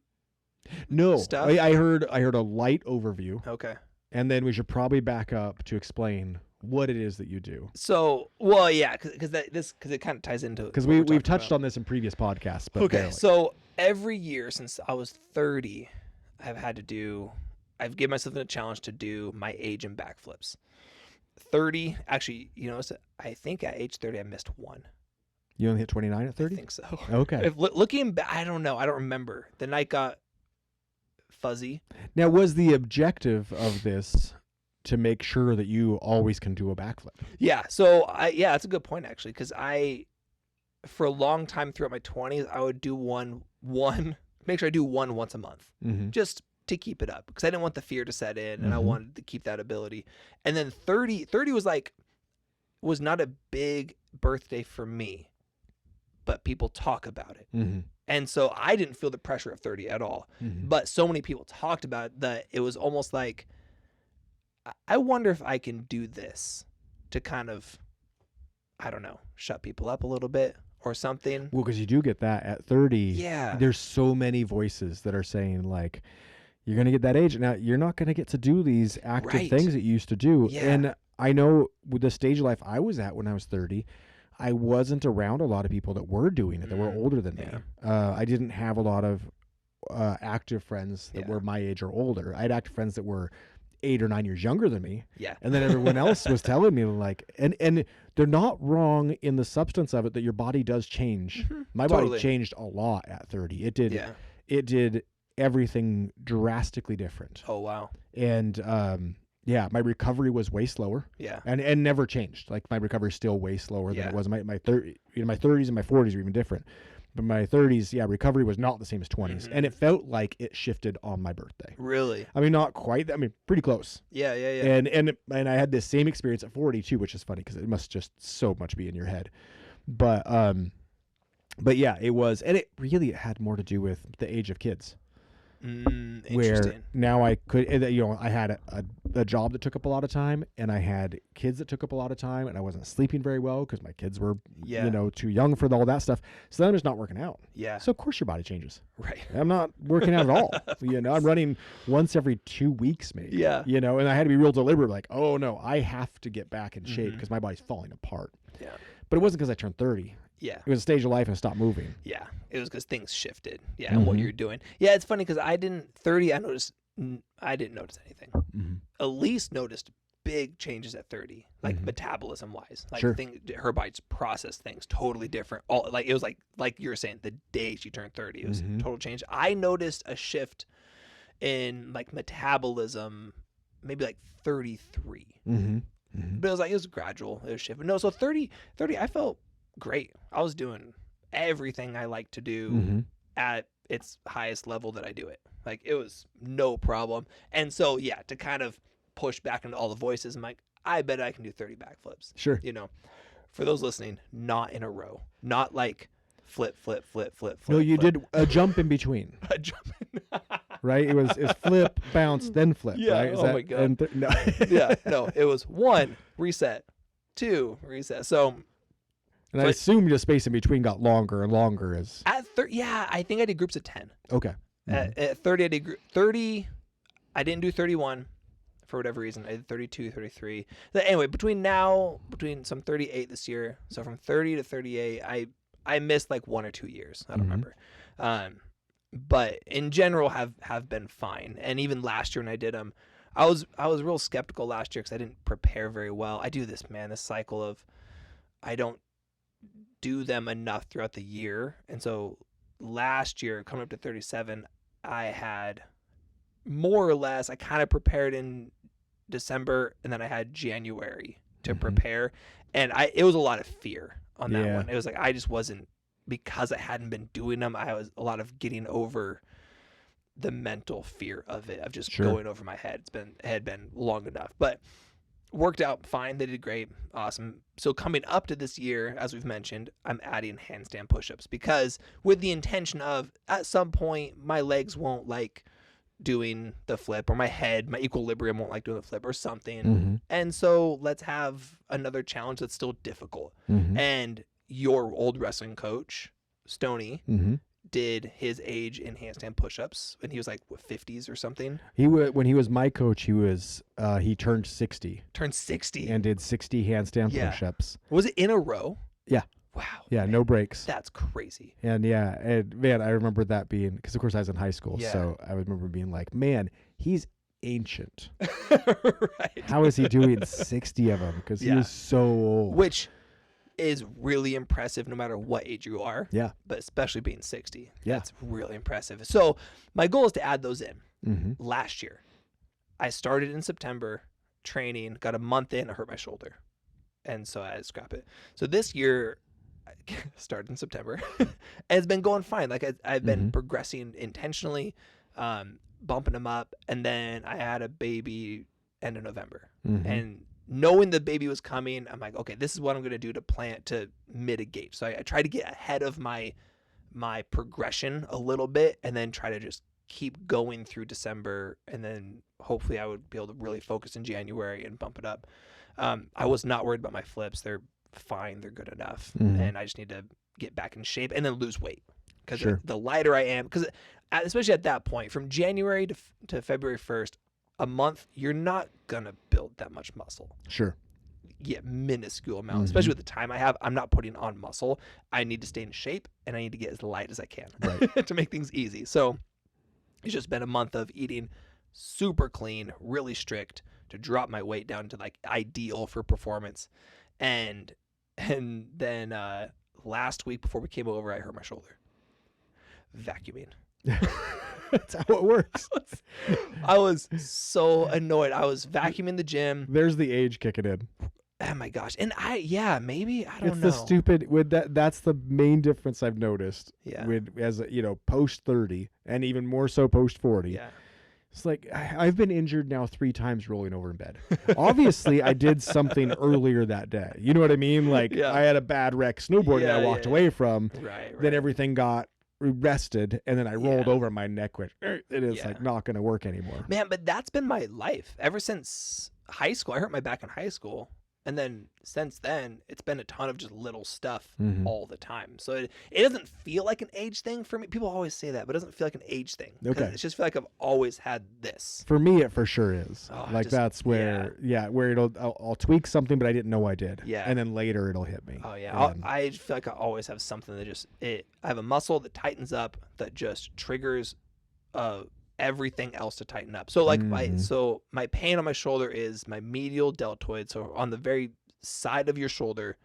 No, Stuff? I heard a light overview, Okay. and then we should probably back up to explain what it is that you do. So, well, yeah, because it kind of ties into Because what we're we've talking touched about. on this in previous podcasts, but Okay, barely. so every year since I was 30, I've given myself a challenge to do my age in backflips. 30, actually, I think at age 30 I missed one. You only hit 29 at I 30? think so. Okay. Looking back, I don't know. I don't remember. The night got fuzzy. Now, was the objective of this to make sure that you always can do a backflip? Yeah. So that's a good point actually, because for a long time throughout my 20s, I would do make sure I do one once a month, Mm-hmm. just to keep it up, because I didn't want the fear to set in, and I Mhm. wanted to keep that ability. And then 30 was not a big birthday for me, but people talk about it. Mm-hmm. And so I didn't feel the pressure of 30 at all. Mm-hmm. But so many people talked about it that it was almost like, I wonder if I can do this to kind of, I don't know, shut people up a little bit or something. Well, because you do get that at 30. Yeah. There's so many voices that are saying, like, you're going to get that age. Now, you're not going to get to do these active Right. things that you used to do. Yeah. And I know with the stage of life I was at when I was 30, I wasn't around a lot of people that were doing it, that were Mm, older than me. I didn't have a lot of active friends that Yeah. were my age or older. I had active friends that were 8 or 9 years younger than me. Yeah. And then everyone else was telling me, like, and they're not wrong in the substance of it, that your body does change. Mhm. My Totally. body changed a lot at 30. It did. Yeah. It did everything drastically different. Oh, wow. And yeah, my recovery was way slower, Yeah. and never changed. Like, my recovery is still way slower than Yeah. it was. My 30, my 30s and my 40s are even different. But my 30s, yeah, recovery was not the same as 20s, Mhm. and it felt like it shifted on my birthday. Really? I mean, not quite. I mean, pretty close. Yeah. Yeah. Yeah. And I had this same experience at 40 too, which is funny because it must just so much be in your head. But yeah, it was, and it really had more to do with the age of kids. Where Interesting. now I could, I had a job that took up a lot of time, and I had kids that took up a lot of time, and I wasn't sleeping very well because my kids were, Yeah. too young for all that stuff. So then I'm just not working out. Yeah. So of course your body changes. Right. I'm not working out at all. I'm running once every 2 weeks maybe. Yeah. And I had to be real deliberate, like, oh no, I have to get back in shape Mhm. because my body's falling apart. Yeah. But it wasn't because I turned 30. Yeah. It was a stage of life and stopped moving. Yeah. It was because things shifted. Yeah. And what Mhm. you're doing. Yeah. It's funny because I didn't notice anything. Mm-hmm. Elise noticed big changes at 30, like Mhm. metabolism wise. Like Sure. her body's process things totally different. All like it was like you were saying, the day she turned 30, it was Mhm. total change. I noticed a shift in like metabolism, maybe like 33. Mm-hmm. Mm-hmm. But it was gradual. It was shift. But no, so 30, I felt great. I was doing everything I like to do Mm-hmm. at its highest level that I do it. Like it was no problem. And so yeah, to kind of push back into all the voices, I'm like, I bet I can do 30 backflips. Sure. For those listening, not in a row, not like flip, flip, flip, flip, flip. No, you flip. did a jump in between, a jump. right? It was flip, bounce, then flip. Yeah, Right? Is oh that- my God. and no. Yeah, no, it was 1 reset, 2 reset. So And I But- assume the space in between got longer and longer as at 30, yeah, I think I did groups of 10. okay. At 30, I did 30. I didn't do 31 for whatever reason. I did 32, 33. But anyway, between some 38 this year. So from 30 to 38, I missed like 1 or 2 years. I don't Mhm. remember. But in general, have been fine. And even last year when I did them, I was real skeptical last year because I didn't prepare very well. I do this cycle of I don't do them enough throughout the year, and so last year coming up to 37, I had more or less, I kind of prepared in December, and then I had January to Mhm. prepare, and it was a lot of fear on that Yeah. one. It was like I just wasn't, because I hadn't been doing them, I was a lot of getting over the mental fear of it, of just Sure. going over my head. It had been long enough, but worked out fine. They did great. Awesome. So coming up to this year, as we've mentioned, I'm adding handstand push-ups because with the intention of at some point my legs won't like doing the flip, or my equilibrium won't like doing the flip or something. Mm-hmm. And so let's have another challenge that's still difficult. Mm-hmm. And your old wrestling coach Stoney, Mm-hmm. did his age in handstand push-ups when he was like what, 50s or something. When he was my coach, he turned 60 Turned 60. and did 60 handstand Yeah. push-ups. Was it in a row? Yeah. Wow. Yeah, man, no breaks. That's crazy. And yeah, and man, I remember that being, because of course I was in high school, Yeah. so I remember being like, man, he's ancient. Right. How is he doing 60 of them? Because he Yeah. was so old. Which is really impressive no matter what age you are. Yeah. But especially being 60. Yeah. That's really impressive. So my goal is to add those in. Mm-hmm. Last year, I started in September training, got a month in, I hurt my shoulder. And so I had to scrap it. So this year, I started in September, and it's been going fine. Like I've been Mhm. progressing intentionally, bumping them up. And then I had a baby end of November. Mhm. And knowing the baby was coming, I'm like, okay, this is what I'm going to do to mitigate. So I try to get ahead of my progression a little bit, and then try to just keep going through December, and then hopefully I would be able to really focus in January and bump it up. I was not worried about my flips. They're fine. They're good enough. Mhm. And I just need to get back in shape and then lose weight. Because Sure. the lighter I am, because especially at that point, from January to February 1st, a month, you're not going to build that much muscle. Sure. Yeah, minuscule amount, Mhm. especially with the time I have. I'm not putting on muscle. I need to stay in shape, and I need to get as light as I can Right. to make things easy. So it's just been a month of eating super clean, really strict to drop my weight down to like ideal for performance. And then last week before we came over, I hurt my shoulder vacuuming. That's how it works. I was so annoyed. I was vacuuming the gym. There's the age kicking in. Oh my gosh. And maybe I don't It's know. the stupid with that's the main difference I've noticed. Yeah. With post 30 and even more so post 40. Yeah. It's like I've been injured now 3 times rolling over in bed. Obviously, I did something earlier that day. You know what I mean? Like Yeah. I had a bad wreck snowboarding that I walked away from. Right. Then everything got rested, and then I rolled Yeah. over. My neck went. It is Yeah. like not going to work anymore. Man, but that's been my life ever since high school. I hurt my back in high school. And then since then, it's been a ton of just little stuff Mhm. all the time. So it doesn't feel like an age thing for me. People always say that, but it doesn't feel like an age thing. 'Cause Okay. It just feel like I've always had this. For me, it for sure is. Oh, Like just- that's where, where I'll tweak something, but I didn't know I did. Yeah. And then later it'll hit me. Oh yeah, And- I feel like I always have something that I have a muscle that tightens up that just triggers everything else to tighten up. So like Mhm. my pain on my shoulder is my medial deltoid. So on the very side of your shoulder,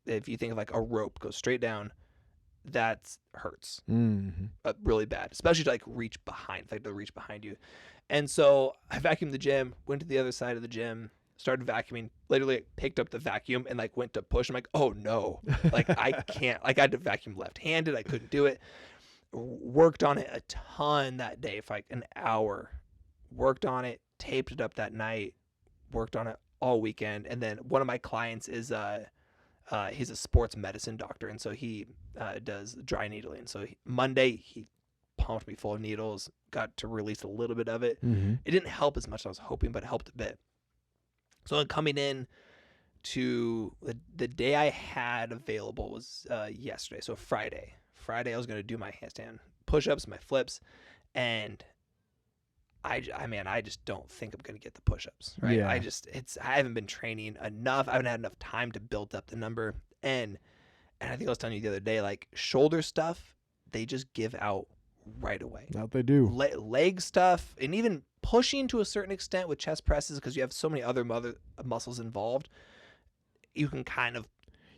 if you think of like a rope goes straight down, that hurts Mhm. really bad, especially to like reach behind, like to reach behind you. And so I vacuumed the gym, went to the other side of the gym, started vacuuming, literally picked up the vacuum and like went to push. I'm like, oh no, like I can't, like I had to vacuum left-handed. I couldn't do it. Worked on it a ton that day for like an hour. Worked on it, taped it up that night, worked on it all weekend. And then one of my clients is he's a sports medicine doctor, and so he does dry needling. So Monday he pumped me full of needles, got to release a little bit of it. Mhm. It didn't help as much as I was hoping, but it helped a bit. So I'm coming in to the day I had available was yesterday. So Friday I was going to do my handstand push-ups, my flips, and I just don't think I'm going to get the push-ups, right? Yeah. I haven't been training enough. I haven't had enough time to build up the number. And I think I was telling you the other day, like shoulder stuff, they just give out right away. That they do. Leg stuff, and even pushing to a certain extent with chest presses, because you have so many other muscles involved, you can kind of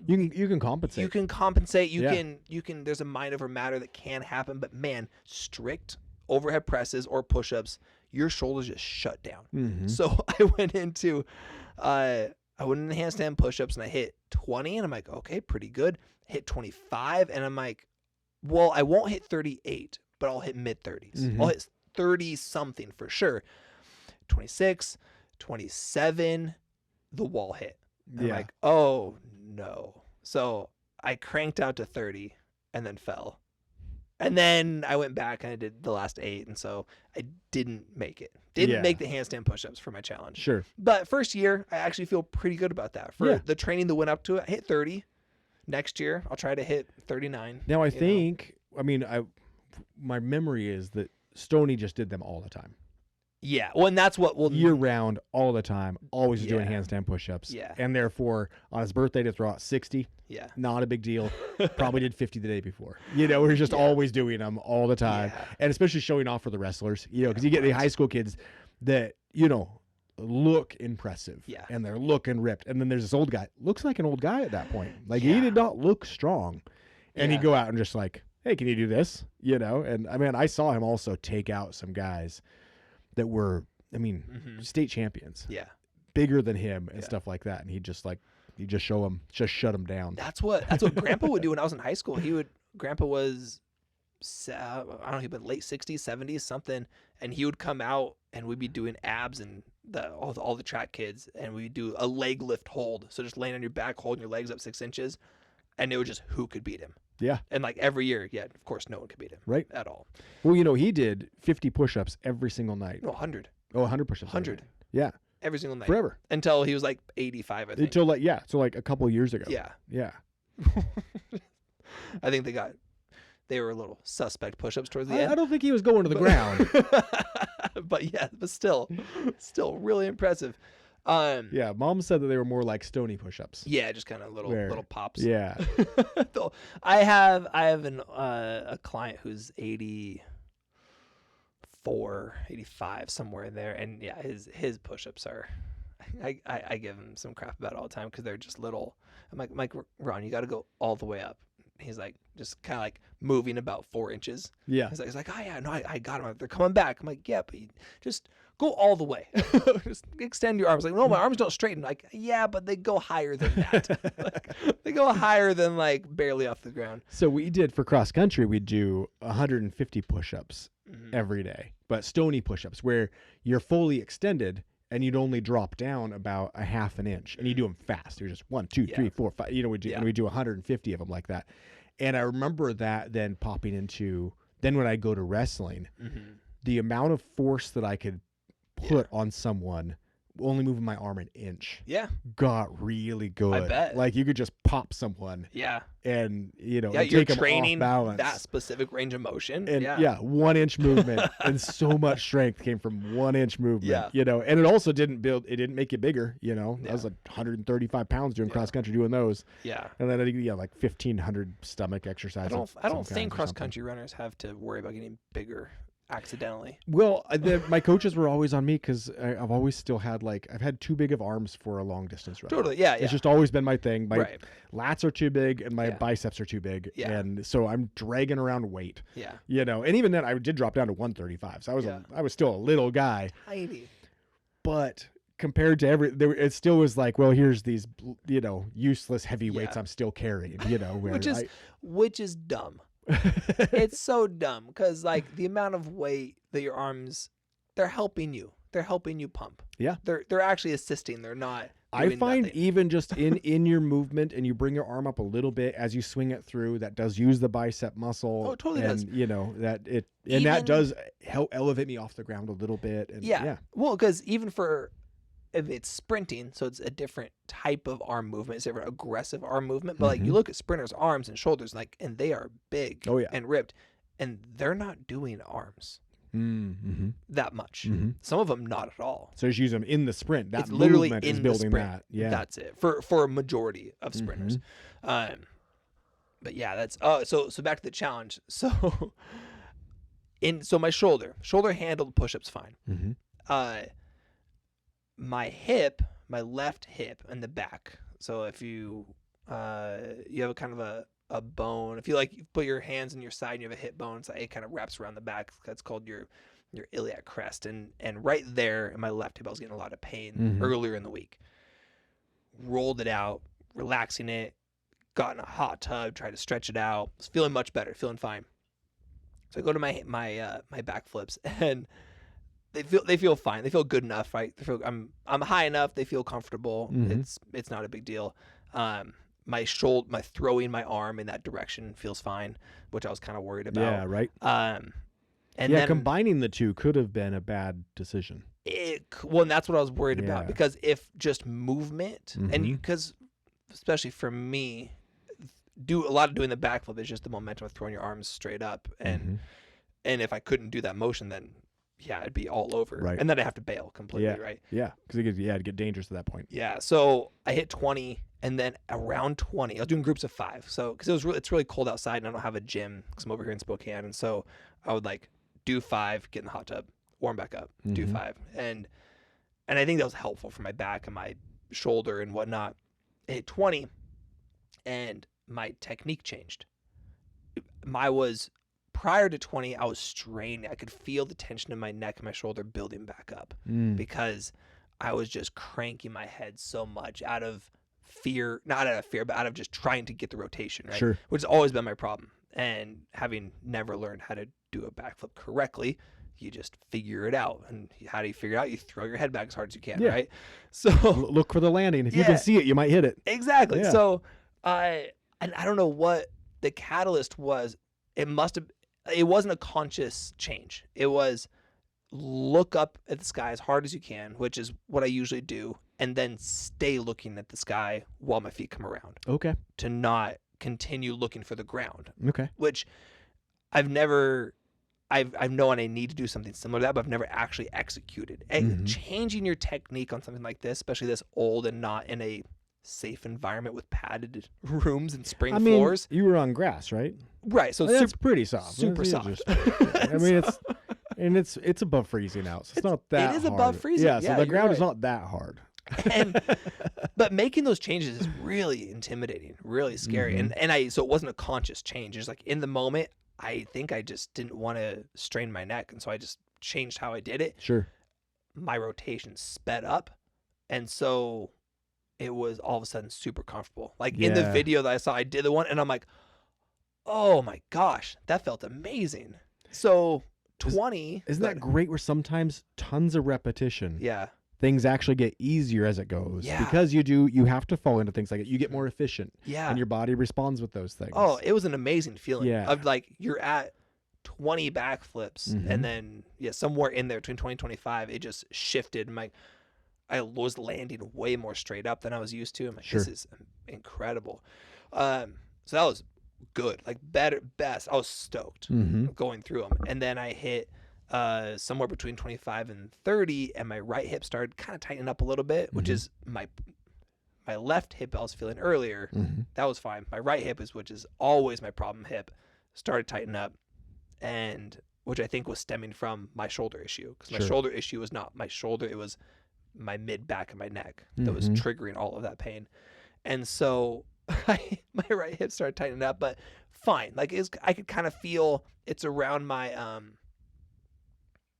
You can compensate. you can compensate. You Yeah. can. There's a mind over matter that can happen, but man, strict overhead presses or push-ups, your shoulders just shut down. Mhm. So I went into handstand push-ups and I hit 20, and I'm like, okay, pretty good. Hit 25, and I'm like, well, I won't hit 38, but I'll hit mid-30s. Mhm. I'll hit 30 something for sure. 26, 27, the wall hit. And I'm Yeah. like, oh no. So I cranked out to 30 and then fell. And then I went back and I did the last 8. And so I didn't make it. Didn't Yeah. make the handstand push-ups for my challenge. Sure. But first year, I actually feel pretty good about that. For Yeah. the training that went up to it, I hit 30. Next year, I'll try to hit 39. Now I you know? think, I mean, my memory is that Stoney just did them all the time. Yeah. Well, and that's what we'll Year round, all the time, always doing Yeah. handstand push-ups. Yeah. And therefore, on his birthday to throw out 60, Yeah. not a big deal. Probably did 50 the day before. We're just Yeah. always doing them all the time. Yeah. And especially showing off for the wrestlers, because you get the right. high school kids that, look impressive. Yeah. And they're looking ripped. And then there's this old guy, looks like an old guy at that point. Like he Yeah. did not look strong. And Yeah. he'd go out and just like, hey, can you do this? And I mean, I saw him also take out some guys that were, Mhm. state champions, Yeah. bigger than him and Yeah. stuff like that. And he'd just shut him down. That's what Grandpa would do when I was in high school. Grandpa was, I don't know, he'd been late 60s, 70s, something, and he would come out and we'd be doing abs and all the track kids, and we'd do a leg lift hold. So just laying on your back, holding your legs up 6 inches, and it was just who could beat him. Yeah. And like every year, yeah, of course, no one could beat him. Right. At all. Well, he did 50 push-ups every single night. No, 100. Oh, 100 push-ups. every 100. night. Yeah. Every single night. Forever. Until he was like 85, I think. Until a couple of years ago. Yeah. Yeah. I think they were a little suspect push-ups towards the I end. don't think he was going to the ground. but still really impressive. Yeah. Mom said that they were more like Stoney push-ups. Yeah, just kind of little pops. Yeah. Though I have a client who's 84, 85, somewhere in there, and yeah, his push-ups are. I give him some crap about it all the time because they're just little. I'm like, Ron, you got to go all the way up. He's like, just kind of like moving about 4 inches. Yeah. He's like, oh yeah, no, I got him. They're coming back. I'm like, yeah, but you just go all the way. Just extend your arms. Like, no, my arms don't straighten. Like, yeah, but they go higher than that. Like, they go higher than like barely off the ground. So we did for cross country, we'd do 150 push-ups Mhm. every day, but Stoney push-ups where you're fully extended and you'd only drop down about a half an inch, and you do them fast. You're just 1, 2, Yeah. 3, 4, 5. We do, Yeah. and we do 150 of them like that. And I remember that then popping into then when I go to wrestling, Mhm. the amount of force that I could put on someone, only moving my arm an inch, Yeah, got really good. bet. Like you could just pop someone, yeah, and yeah. and You're take 'em training off balance. that specific range of motion. And yeah, 1 inch movement, and so much strength came from 1 inch movement. Yeah. And it also didn't make you bigger. I Yeah. was like 135 pounds doing Yeah. cross country doing those, yeah. and then like 1,500 stomach exercises. I don't think cross country runners have to worry about getting bigger accidentally. Well, my coaches were always on me because I've always still had I've had too big of arms for a long distance run. Totally. Yeah. It's just always been my thing. My right. lats are too big and my Yeah. biceps are too big. Yeah. And so I'm dragging around weight, Yeah. and even then I did drop down to 135. So I was still a little guy, Tiny. but compared to it still was like, well, here's these, useless heavyweights Yeah. I'm still carrying, where Which is dumb. It's so dumb because like the amount of weight that your arms, they're helping you pump. Yeah. They're actually assisting. They're not. I doing find nothing. even just in your movement and you bring your arm up a little bit as you swing it through, that does use the bicep muscle. Oh, it totally and, does. That it Even- that does help elevate me off the ground a little bit. And Yeah. Well, because even if it's sprinting, so it's a different type of arm movement. It's a different aggressive arm movement. But like you Mhm. look at sprinters' arms and shoulders, and they are big Oh, yeah. and ripped, and they're not doing arms Mm-hmm. that much. Mm-hmm. Some of them not at all. So just use them in the sprint. That It's literally movement in is the building sprint. that. Yeah. That's it for a majority of sprinters. Mm-hmm. But yeah, that's so back to the challenge. So my shoulder handled push-ups fine. Mm-hmm. My left hip and the back. So if you have a kind of a bone, if you you put your hands on your side and you have a hip bone, it kind of wraps around the back. That's called your iliac crest, and right there in my left hip, I was getting a lot of pain Mhm. earlier in the week. Rolled it out, relaxing it, got in a hot tub, tried to stretch it out. Was feeling much better, feeling fine. So I go to my back flips, and they feel fine. They feel good enough, right? I'm high enough. They feel comfortable. Mhm. It's not a big deal. My throwing my arm in that direction feels fine, which I was kind of worried about. Yeah. Right. And yeah. then Combining the two could have been a bad decision. and that's what I was worried about, Yeah. because if just movement and Mhm. because especially for me, do a lot of doing the backflip is just the momentum of throwing your arms straight up, and if I couldn't do that motion, then yeah, it'd be all over, Right. and then I have to bail completely, Yeah. right? Yeah, because it'd get dangerous at that point. Yeah, so I hit 20, and then around 20, I was doing groups of 5. So because it's really cold outside, and I don't have a gym because I'm over here in Spokane, and so I would like do 5, get in the hot tub, warm back up, do 5, and I think that was helpful for my back and my shoulder and whatnot. I hit 20, and my technique changed. Prior to 20, I was strained. I could feel the tension in my neck and my shoulder building back up because I was just cranking my head so much out of fear, not out of fear, but out of just trying to get the rotation, right? Sure. Which has always been my problem. And having never learned how to do a backflip correctly, you just figure it out. And how do you figure it out? You throw your head back as hard as you can, Yeah. right? So Look for the landing. If you Yeah. can see it, you might hit it. exactly. Yeah. So I don't know what the catalyst was. It wasn't a conscious change. It was look up at the sky as hard as you can, which is what I usually do, and then stay looking at the sky while my feet come around, Okay. to not continue looking for the ground, Okay. which I've known I need to do something similar to that, but I've never actually executed. And changing your technique on something like this, especially this old and not in a safe environment with padded rooms and spring floors. You were on grass, right? Right. So That's it's pretty soft. super It's soft. just- I mean, it's above freezing out, so it's not that it is hard. above freezing. Yeah, Yeah, so the you're ground is right. not that hard. But making those changes is really intimidating, really scary. So it wasn't a conscious change. It's like in the moment, I think I just didn't want to strain my neck, and so I just changed how I did it. Sure. My rotation sped up, and so it was all of a sudden super comfortable. Like in the Yeah. video that I saw, I did the one, and I'm like, oh my gosh, that felt amazing. So 20, Isn't that great where sometimes tons of repetition, yeah. things actually get easier as it goes? Yeah. Because you have to fall into things like it. You get more efficient. Yeah. And your body responds with those things. Oh, it was an amazing feeling. Yeah. Of like you're at 20 backflips, Mhm. and then somewhere in there between 20 and 25, it just shifted. I was landing way more straight up than I was used to. I'm like, Sure. this is incredible. So that was good, like best. I was stoked going through them, and then I hit somewhere between 25 and 30, and my right hip started kind of tightening up a little bit, which is my left hip I was feeling earlier. That was fine. My right hip which is always my problem hip, started tightening up, and which I think was stemming from my shoulder issue, because my Sure. shoulder issue was not my shoulder, it was my mid back and my neck that was triggering all of that pain. And so my right hip started tightening up, but fine. Like I could kind of feel it's around my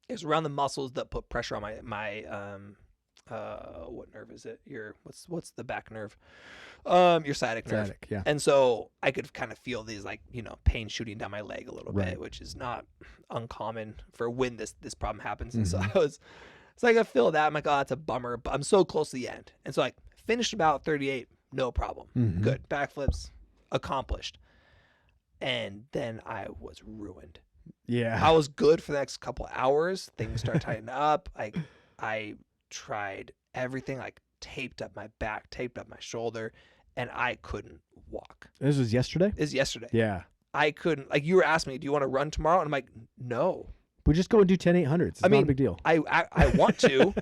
it's around the muscles that put pressure on my what nerve is it? What's the back nerve? Your sciatic nerve. Static, yeah. And so I could kind of feel these pain shooting down my leg a little Right. bit, which is not uncommon for when this problem happens. And so I could feel that. I'm like, oh, that's a bummer, but I'm so close to the end. And so I finished about 38, no problem. Good. Backflips accomplished. And then I was ruined. Yeah. I was good for the next couple hours. Things started tightening up. I tried everything, like taped up my back, taped up my shoulder, and I couldn't walk. This was yesterday? It was yesterday. Yeah. I couldn't, like you were asking me, do you want to run tomorrow? And I'm like, no. We just go and do 10 800s. It's not a big deal. I want to.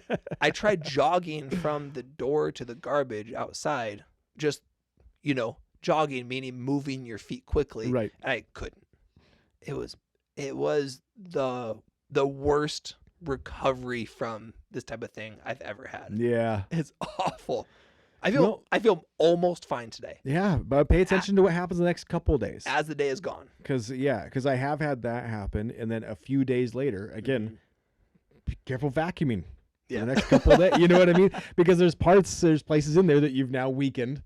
I tried jogging from the door to the garbage outside, just, jogging, meaning moving your feet quickly. Right. And I couldn't. It was the worst recovery from this type of thing I've ever had. Yeah. It's awful. I feel almost fine today Yeah, but pay attention to what happens the next couple of days. as the day is gone. Because I have had that happen, and then a few days later, again, be careful vacuuming for the next couple of days. You know what I mean? Because there's places in there that you've now weakened,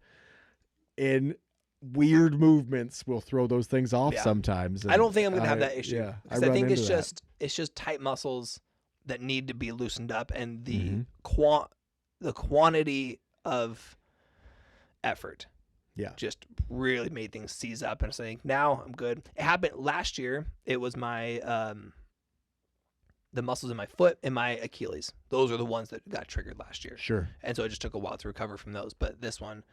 and weird movements will throw those things off sometimes. I don't think I'm gonna have that issue. Yeah, because I think it's just tight muscles that need to be loosened up, and the quantity of effort just really made things seize up, and saying now I'm good. It happened last year. It was my the muscles in my foot and my Achilles. Those are the ones that got triggered last year. Sure. And so it just took a while to recover from those. But this one,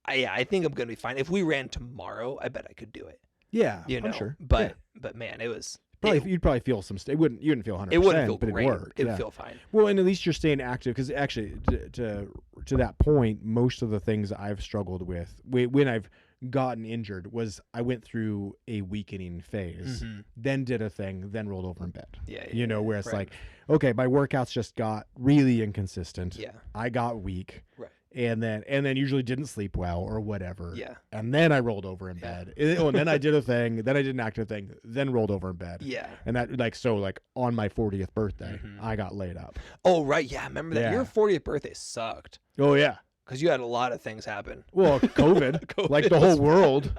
I think I'm gonna be fine. If we ran tomorrow, I bet I could do it. Yeah, You know, I'm sure. But Yeah. but man, it was Probably, you'd probably feel some. You wouldn't feel 100%. it wouldn't feel but great. It'd work. It'd Yeah. feel fine. Well, and at least you're staying active because actually, to that point, most of the things I've struggled with when I've gotten injured was I went through a weakening phase, then did a thing, then rolled over in bed. Yeah, You know, where it's right. like, okay, my workouts just got really inconsistent. Yeah. I got weak. Right. And then usually didn't sleep well or whatever. Yeah. And then I rolled over in bed. And then I did a thing. Then I did an active thing. Then rolled over in bed. Yeah. And that like on my 40th birthday, I got laid up. Oh right, yeah. Remember that Yeah. your 40th birthday sucked Oh yeah. because you had a lot of things happen. Well, COVID, COVID like the whole world,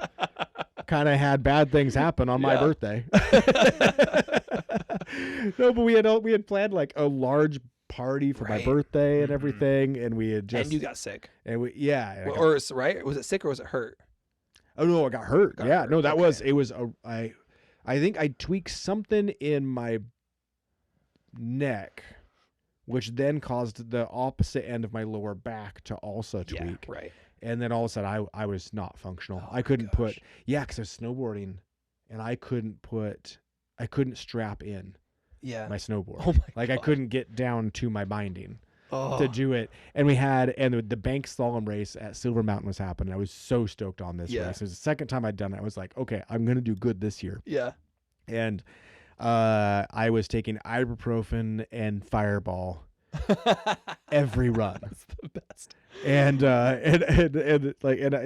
kind of had bad things happen on my Yeah. birthday. No, but we had planned like a large party for my Right. birthday and everything, and we had just And you got sick, and we yeah. I got- or right? Was it sick or was it hurt? oh no, I got hurt. Got Yeah, hurt, no, that okay. was it was I think I tweaked something in my neck, which then caused the opposite end of my lower back to also tweak. Yeah, right. And then all of a sudden I was not functional. Oh I my couldn't put gosh. because I was snowboarding and I couldn't strap in Yeah. my snowboard. Oh my like I God. couldn't get down to my binding Oh. to do it. And the bank slalom race at Silver Mountain was happening. I was so stoked on this Yeah. race. It was the second time I'd done it. I was like, okay, I'm going to do good this year. Yeah. And I was taking ibuprofen and Fireball every run. That's the best. And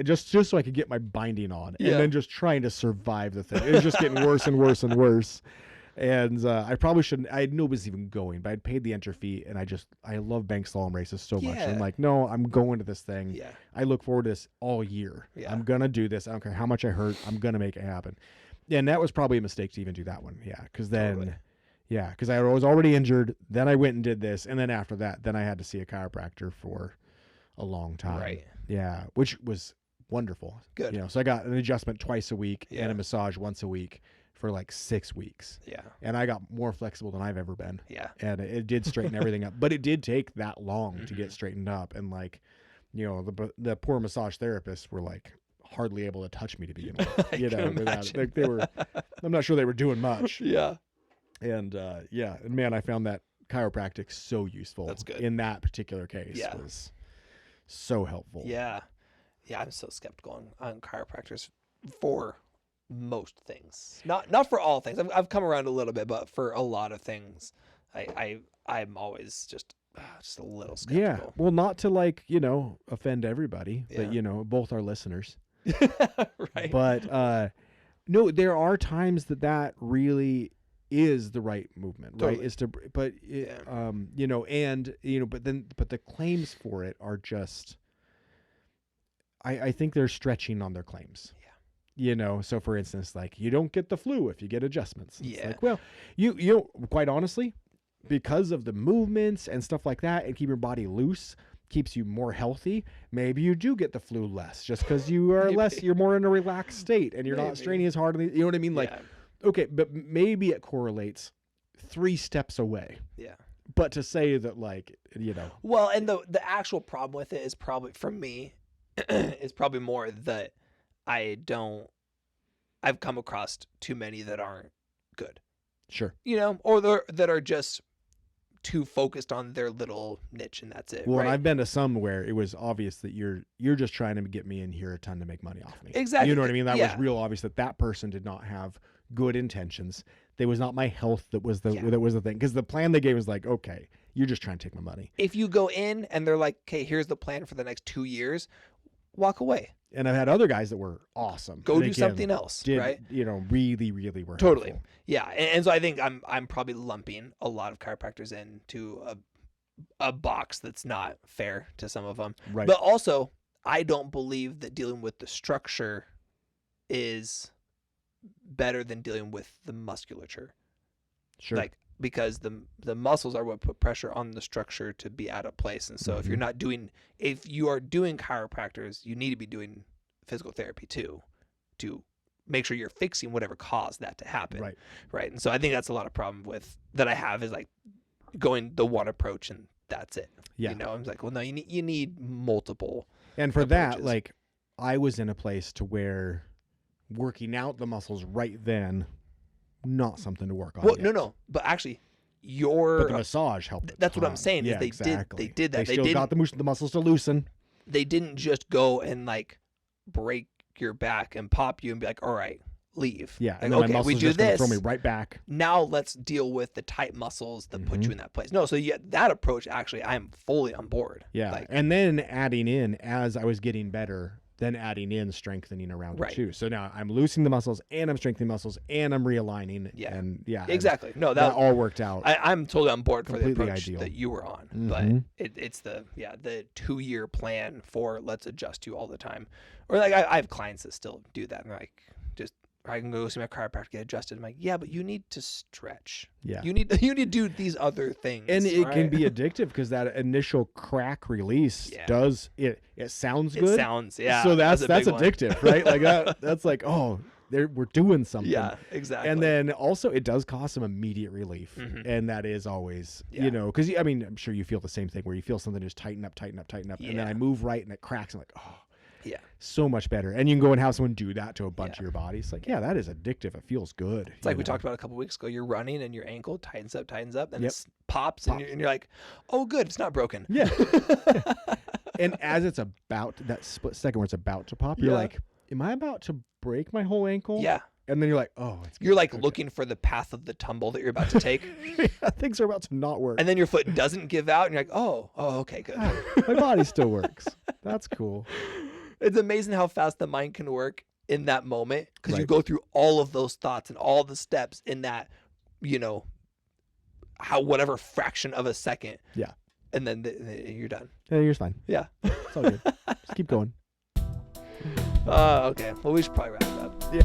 just so I could get my binding on, Yeah. and then just trying to survive the thing. It was just getting worse and worse and worse. And I probably shouldn't. I knew it was even going, but I'd paid the entry fee, and I love bank slalom races so much. And I'm Yeah. like, no, I'm going to this thing. Yeah. I look forward to this all year. Yeah. I'm gonna do this. I don't care how much I hurt. I'm gonna make it happen. And that was probably a mistake to even do that one. Yeah, because then. Totally. Yeah, because I was already injured. Then I went and did this, and then after that, then I had to see a chiropractor for a long time. Right. Yeah, which was wonderful. Good. You know, so I got an adjustment twice a week Yeah. and a massage once a week for like 6 weeks, Yeah. and I got more flexible than I've ever been. Yeah. And it did straighten everything up, but it did take that long to Mm-hmm. get straightened up. And like, you know, the poor massage therapists were like hardly able to touch me to begin with. I You know, can without- imagine. like they were. I'm not sure they were doing much. Yeah. And yeah, and man, I found that chiropractic so useful. That's good. In that particular case. Yeah. Was so helpful. Yeah. Yeah. I'm so skeptical on chiropractors for most things. Not for all things. I've come around a little bit, but for a lot of things, I'm always just a little Yeah. skeptical. Well, not to like, you know, offend everybody, Yeah. but you know, both our listeners. Right. But no, there are times that really is the right movement, right? Totally. Is to, but it, you know, and you know, but the claims for it are just, I think they're stretching on their claims. Yeah. You know, so for instance, like you don't get the flu if you get adjustments. It's Yeah. like, well, you know, quite honestly, because of the movements and stuff like that, and keep your body loose, keeps you more healthy. Maybe you do get the flu less, just because you are Maybe. you're more in a relaxed state, and you're not Maybe. straining as hard. You know what I mean? Like, Yeah. okay, but maybe it correlates 3 steps away. Yeah. But to say that, like, you know, Well, and the actual problem with it is probably for me is probably more that I've come across too many that aren't good, sure. you know, or that are just too focused on their little niche and that's it. Well, right? and I've been to some where it was obvious that you're just trying to get me in here a ton to make money off me. Exactly. You know what I mean? That Yeah. was real obvious that person did not have good intentions. There was not my health that was the Yeah. thing. Because the plan they gave was like, okay, you're just trying to take my money. If you go in and they're like, okay, here's the plan for the next 2 years, walk away. And I've had other guys that were awesome. Go And do again, something else, did, right? You know, really, really were Totally. helpful. Yeah, and so I think I'm probably lumping a lot of chiropractors into a box that's not fair to some of them. Right. But also, I don't believe that dealing with the structure is better than dealing with the musculature. Sure. Like because the muscles are what put pressure on the structure to be out of place. And so if you are doing chiropractors, you need to be doing physical therapy too, to make sure you're fixing whatever caused that to happen. Right. Right. And so I think that's a lot of problem with that I have is like going the one approach and that's it. Yeah. You know, I'm like, well, no, you need multiple. And for that, approaches. like, I was in a place to where working out the muscles right then, not something to work on. Well, yet. no, but actually, But the massage helped. a that's what I'm ton. saying, is Yeah, they exactly. did that. They They still didn't- got the muscles to loosen. they didn't just go and like break your back and pop you and be like, all right, leave. Yeah, Like, and then my okay, muscles we do just gonna this. throw me right back. Now let's deal with the tight muscles that put Mhm. you in that place. No, so yeah, that approach, actually, I am fully on board. Yeah, Like, and then adding in as I was getting better, then adding in strengthening around Right. it too. So now I'm loosening the muscles and I'm strengthening muscles and I'm realigning. Yeah. And yeah, and exactly. No, that that all worked out. I'm totally on board for the Completely approach ideal. that you were on, Mhm. but it's the 2-year plan for let's adjust you all the time. Or like I have clients that still do that, and like just I can go see my chiropractor, get adjusted. I'm like, yeah, but you need to stretch. Yeah. You need to do these other things, And it can right? be addictive because that initial crack release Yeah. does it sounds It good. sounds So that's a big one. addictive, right? Like that's like, oh, we're doing something. Yeah, exactly. And then also it does cause some immediate relief. Mhm. And that is always, Yeah. you know, because I mean, I'm sure you feel the same thing where you feel something just tighten up. And then Yeah. I move right and it cracks. I'm like, oh, Yeah. so much better. And you can go and have someone do that to a bunch Yeah. of your body. It's like, yeah, that is addictive. It feels good. It's like we talked about a couple weeks ago. You're running and your ankle tightens up, and Yep. it pops, and you're like, oh, good, it's not broken. Yeah. And as it's about that split second where it's about to pop, you're Yeah. like, am I about to break my whole ankle? Yeah. And then you're like, oh, it's You're like okay. looking for the path of the tumble that you're about to take, Things are about to not work. and then your foot doesn't give out, and you're like, oh, okay, good. My body still works. That's cool. It's amazing how fast the mind can work in that moment, because you Right. go through all of those thoughts and all the steps in that, whatever fraction of a second. Yeah. And then you're done. Yeah, you're fine. Yeah. It's all good. Just keep going. Okay. Well, we should probably wrap it up. Yeah.